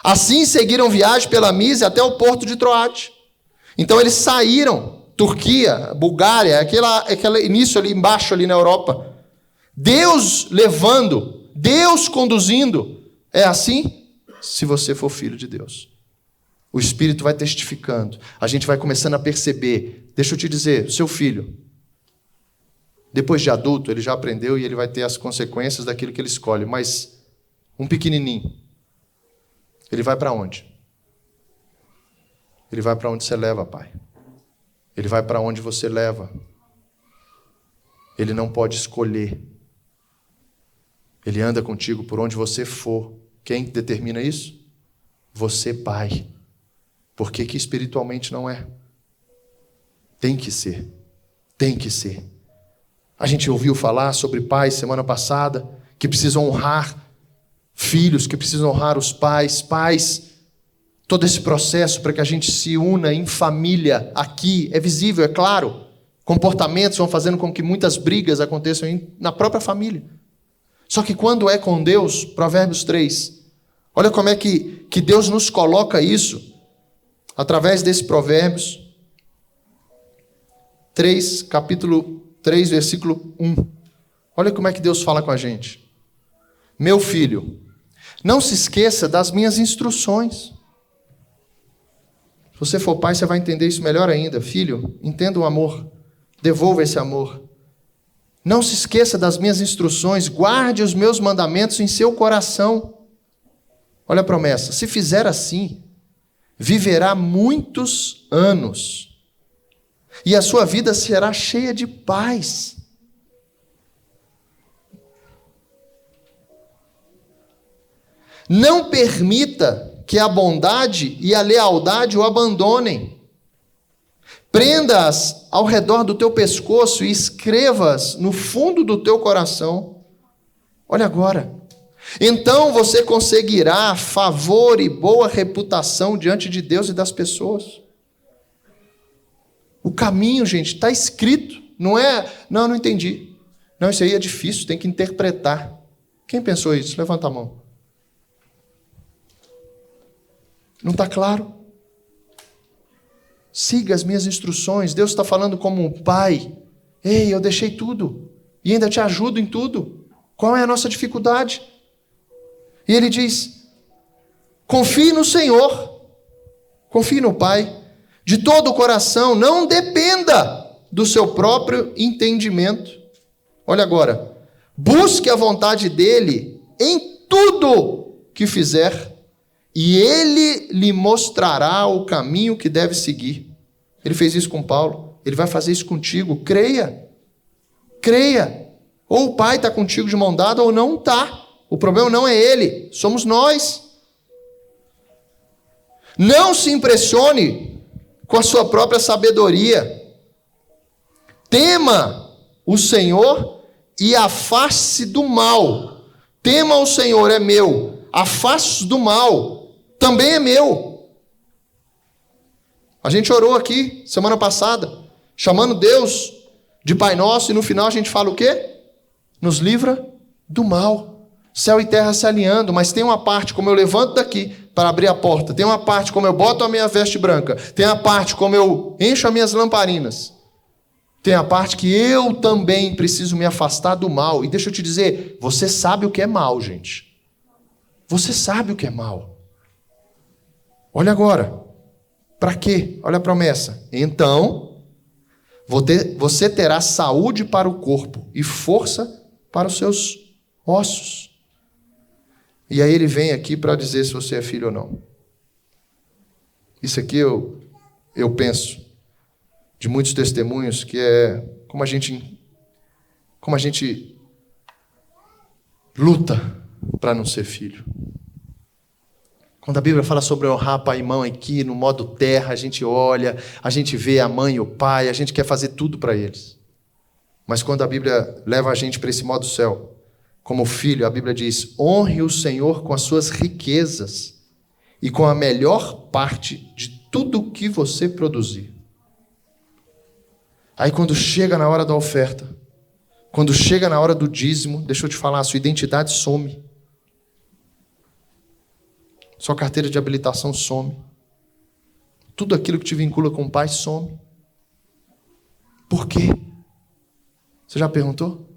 Assim seguiram viagem pela Mísia até o porto de Troade. Então eles saíram, Turquia, Bulgária, aquele início ali embaixo, ali na Europa. Deus levando, Deus conduzindo. É assim se você for filho de Deus. O Espírito vai testificando. A gente vai começando a perceber. Deixa eu te dizer, o seu filho, depois de adulto, ele já aprendeu e ele vai ter as consequências daquilo que ele escolhe. Mas um pequenininho, ele vai para onde? Ele vai para onde você leva, pai. Ele vai para onde você leva. Ele não pode escolher. Ele anda contigo por onde você for. Quem determina isso? Você, pai. Por que espiritualmente não é? Tem que ser. Tem que ser. A gente ouviu falar sobre pais semana passada, que precisam honrar filhos, que precisam honrar os pais. Pais, todo esse processo para que a gente se una em família aqui, é visível, é claro. Comportamentos vão fazendo com que muitas brigas aconteçam na própria família. Só que quando é com Deus, Provérbios 3, olha como é que Deus nos coloca isso, através desse Provérbios 3, capítulo 3, versículo 1. Olha como é que Deus fala com a gente. Meu filho, não se esqueça das minhas instruções. Se você for pai, você vai entender isso melhor ainda. Filho, entenda o amor. Devolva esse amor. Não se esqueça das minhas instruções. Guarde os meus mandamentos em seu coração. Olha a promessa. Se fizer assim, viverá muitos anos. E a sua vida será cheia de paz. Não permita que a bondade e a lealdade o abandonem. Prenda-as ao redor do teu pescoço e escreva-as no fundo do teu coração. Olha agora. Então você conseguirá favor e boa reputação diante de Deus e das pessoas. O caminho, gente, está escrito. Não é, não entendi. Não, isso aí é difícil, tem que interpretar. Quem pensou isso? Levanta a mão. Não está claro? Siga as minhas instruções. Deus está falando como um pai. Ei, eu deixei tudo e ainda te ajudo em tudo. Qual é a nossa dificuldade? E ele diz, confie no Senhor. Confie no Pai. De todo o coração. Não dependa do seu próprio entendimento. Olha agora. Busque a vontade dele em tudo que fizer. E ele lhe mostrará o caminho que deve seguir. Ele fez isso com Paulo. Ele vai fazer isso contigo. Creia. Creia. Ou o Pai está contigo de mão dada ou não está. O problema não é ele. Somos nós. Não se impressione com a sua própria sabedoria. Tema o Senhor e afaste-se do mal. Tema o Senhor, é meu. Afaste-se do mal. Também é meu. A gente orou aqui semana passada, chamando Deus de Pai Nosso, e no final a gente fala o quê? Nos livra do mal. Céu e terra se alinhando, mas tem uma parte como eu levanto daqui para abrir a porta, tem uma parte como eu boto a minha veste branca, tem a parte como eu encho as minhas lamparinas. Tem a parte que eu também preciso me afastar do mal. E deixa eu te dizer, você sabe o que é mal, gente. Você sabe o que é mal. Olha agora. Para quê? Olha a promessa. Então, você terá saúde para o corpo e força para os seus ossos. E aí ele vem aqui para dizer se você é filho ou não. Isso aqui eu penso de muitos testemunhos, que é como a gente luta para não ser filho. Quando a Bíblia fala sobre honrar pai e mãe aqui, no modo terra, a gente olha, a gente vê a mãe e o pai, a gente quer fazer tudo para eles. Mas quando a Bíblia leva a gente para esse modo céu, como filho, a Bíblia diz, honre o Senhor com as suas riquezas e com a melhor parte de tudo que você produzir. Aí quando chega na hora da oferta, quando chega na hora do dízimo, deixa eu te falar, a sua identidade some. Sua carteira de habilitação some. Tudo aquilo que te vincula com o pai some. Por quê? Você já perguntou?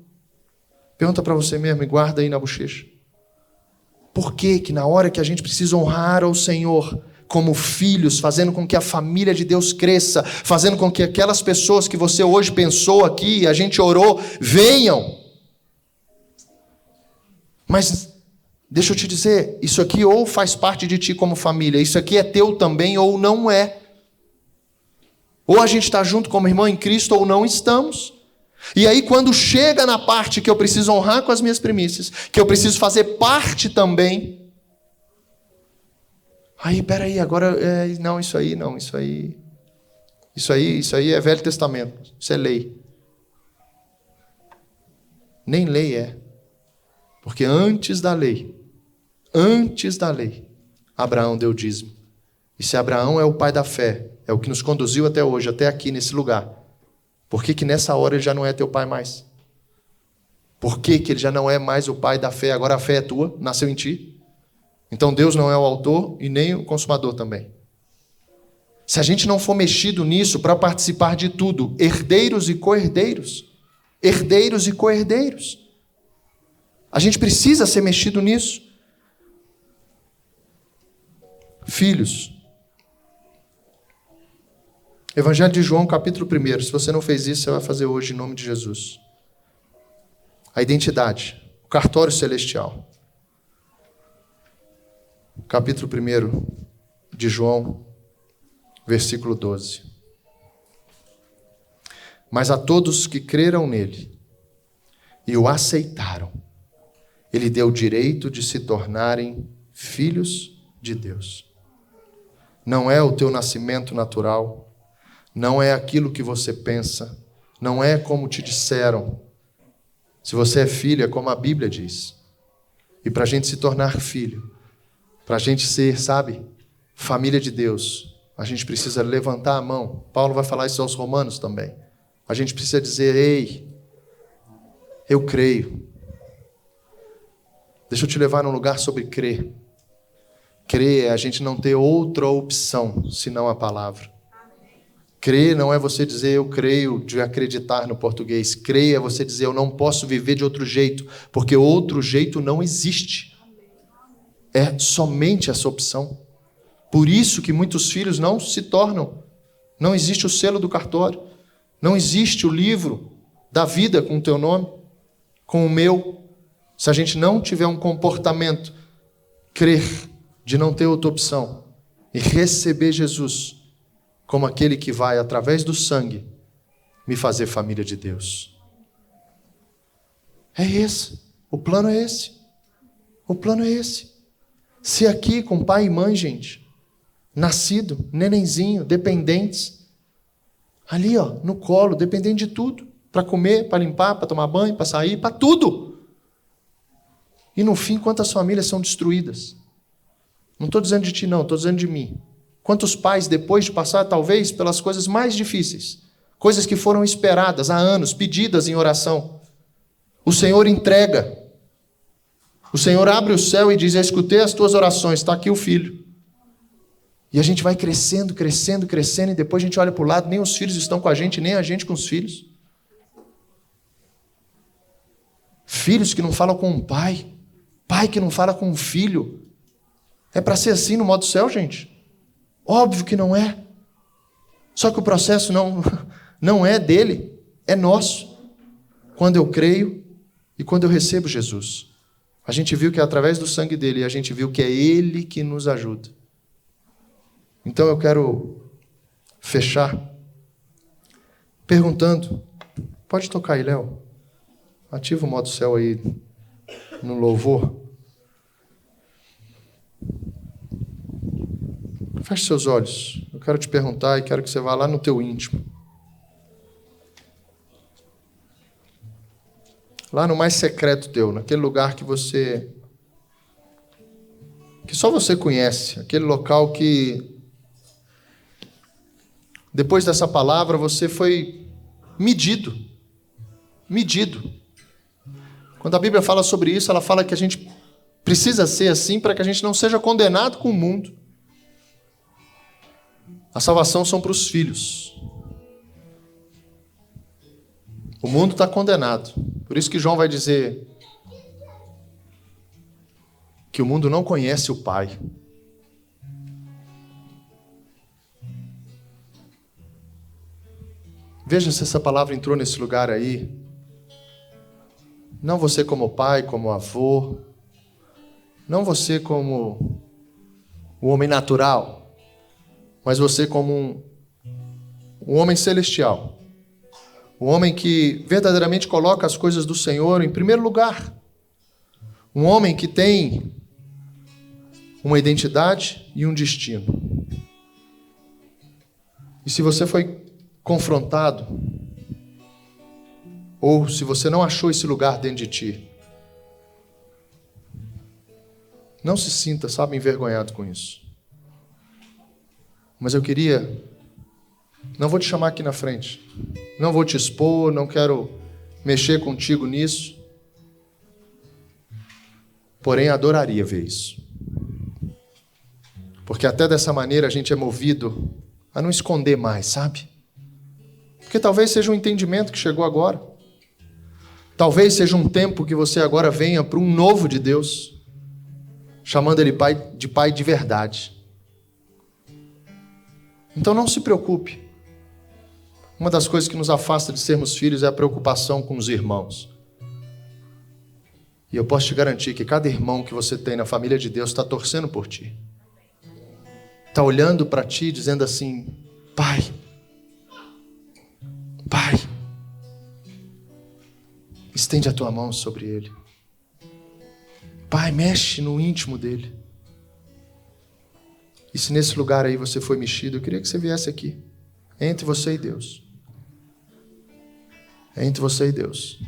Pergunta para você mesmo e guarda aí na bochecha. Por que que na hora que a gente precisa honrar ao Senhor como filhos, fazendo com que a família de Deus cresça, fazendo com que aquelas pessoas que você hoje pensou aqui, a gente orou, venham. Mas deixa eu te dizer, isso aqui ou faz parte de ti como família, isso aqui é teu também ou não é. Ou a gente está junto como irmão em Cristo ou não estamos. E aí quando chega na parte que eu preciso honrar com as minhas primícias, que eu preciso fazer parte também, aí, peraí, agora, não, isso aí é Velho Testamento, isso é lei. Nem lei é. Porque antes da lei, Abraão deu dízimo. E se Abraão é o pai da fé, é o que nos conduziu até hoje, até aqui nesse lugar, por que que nessa hora ele já não é teu pai mais? Por que que ele já não é mais o pai da fé? Agora a fé é tua, nasceu em ti. Então Deus não é o autor e nem o consumador também. Se a gente não for mexido nisso para participar de tudo, herdeiros e co-herdeiros, a gente precisa ser mexido nisso. Filhos. Evangelho de João, capítulo 1. Se você não fez isso, você vai fazer hoje em nome de Jesus. A identidade, o cartório celestial. Capítulo 1 de João, versículo 12. Mas a todos que creram nele e o aceitaram, ele deu o direito de se tornarem filhos de Deus. Não é o teu nascimento natural, não é aquilo que você pensa, não é como te disseram. Se você é filho, é como a Bíblia diz. E para a gente se tornar filho, para a gente ser, família de Deus, a gente precisa levantar a mão. Paulo vai falar isso aos Romanos também. A gente precisa dizer, ei, eu creio. Deixa eu te levar num lugar sobre crer. Crer é a gente não ter outra opção senão a palavra. Crer não é você dizer eu creio, de acreditar no português. Crer é você dizer eu não posso viver de outro jeito, porque outro jeito não existe. É somente essa opção. Por isso que muitos filhos não se tornam. Não existe o selo do cartório. Não existe o livro da vida com o teu nome, com o meu. Se a gente não tiver um comportamento, crer, de não ter outra opção, e receber Jesus como aquele que vai, através do sangue, me fazer família de Deus. É esse. O plano é esse. O plano é esse. Se aqui com pai e mãe, gente, nascido, nenenzinho, dependentes, ali no colo, dependente de tudo, para comer, para limpar, para tomar banho, para sair, para tudo. E no fim, quantas famílias são destruídas? Não estou dizendo de ti não, estou dizendo de mim. Quantos pais, depois de passar talvez pelas coisas mais difíceis, coisas que foram esperadas há anos, pedidas em oração, o Senhor entrega. O Senhor abre o céu e diz, eu escutei as tuas orações, está aqui o filho. E a gente vai crescendo, crescendo, crescendo, e depois a gente olha para o lado, nem os filhos estão com a gente, nem a gente com os filhos. filhos que não falam com o pai, pai que não fala com o filho. É para ser assim no modo céu, gente? Óbvio que não é. Só que o processo não é dele, é nosso. Quando eu creio e quando eu recebo Jesus. A gente viu que é através do sangue dele, e a gente viu que é ele que nos ajuda. Então eu quero fechar perguntando, pode tocar aí, Léo? Ativa o modo céu aí no louvor. Feche seus olhos. Eu quero te perguntar e quero que você vá lá no teu íntimo. Lá no mais secreto teu, naquele lugar que só você conhece, aquele local que depois dessa palavra você foi medido. Quando a Bíblia fala sobre isso, ela fala que a gente precisa ser assim para que a gente não seja condenado com o mundo. A salvação são para os filhos. O mundo está condenado. Por isso que João vai dizer que o mundo não conhece o Pai. Veja se essa palavra entrou nesse lugar aí. Não você como pai, como avô. Não você como o homem natural. Mas você como um homem celestial. Um homem que verdadeiramente coloca as coisas do Senhor em primeiro lugar. Um homem que tem uma identidade e um destino. E se você foi confrontado, ou se você não achou esse lugar dentro de ti, não se sinta, envergonhado com isso. Mas eu queria... Não vou te chamar aqui na frente. Não vou te expor, não quero mexer contigo nisso. Porém, adoraria ver isso. Porque até dessa maneira a gente é movido a não esconder mais, sabe? Porque talvez seja um entendimento que chegou agora. Talvez seja um tempo que você agora venha para um novo de Deus, chamando Ele de Pai de verdade. Então não se preocupe. Uma das coisas que nos afasta de sermos filhos é a preocupação com os irmãos. E eu posso te garantir que cada irmão que você tem na família de Deus está torcendo por ti. Está olhando para ti dizendo assim, Pai, estende a tua mão sobre ele. Pai, mexe no íntimo dele. E se nesse lugar aí você foi mexido, eu queria que você viesse aqui. É entre você e Deus. É entre você e Deus.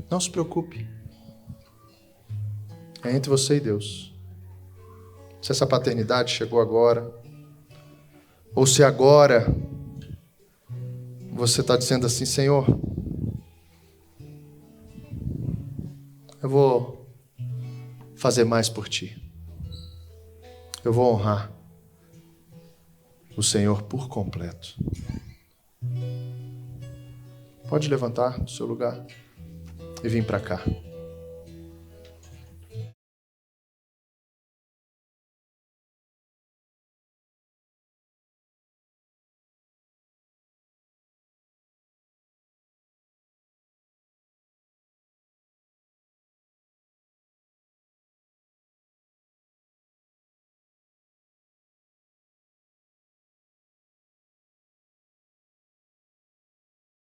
Não se preocupe. É entre você e Deus. Se essa paternidade chegou agora, ou se agora você está dizendo assim, Senhor, eu vou fazer mais por Ti. Eu vou honrar o Senhor por completo. Pode levantar do seu lugar e vir para cá.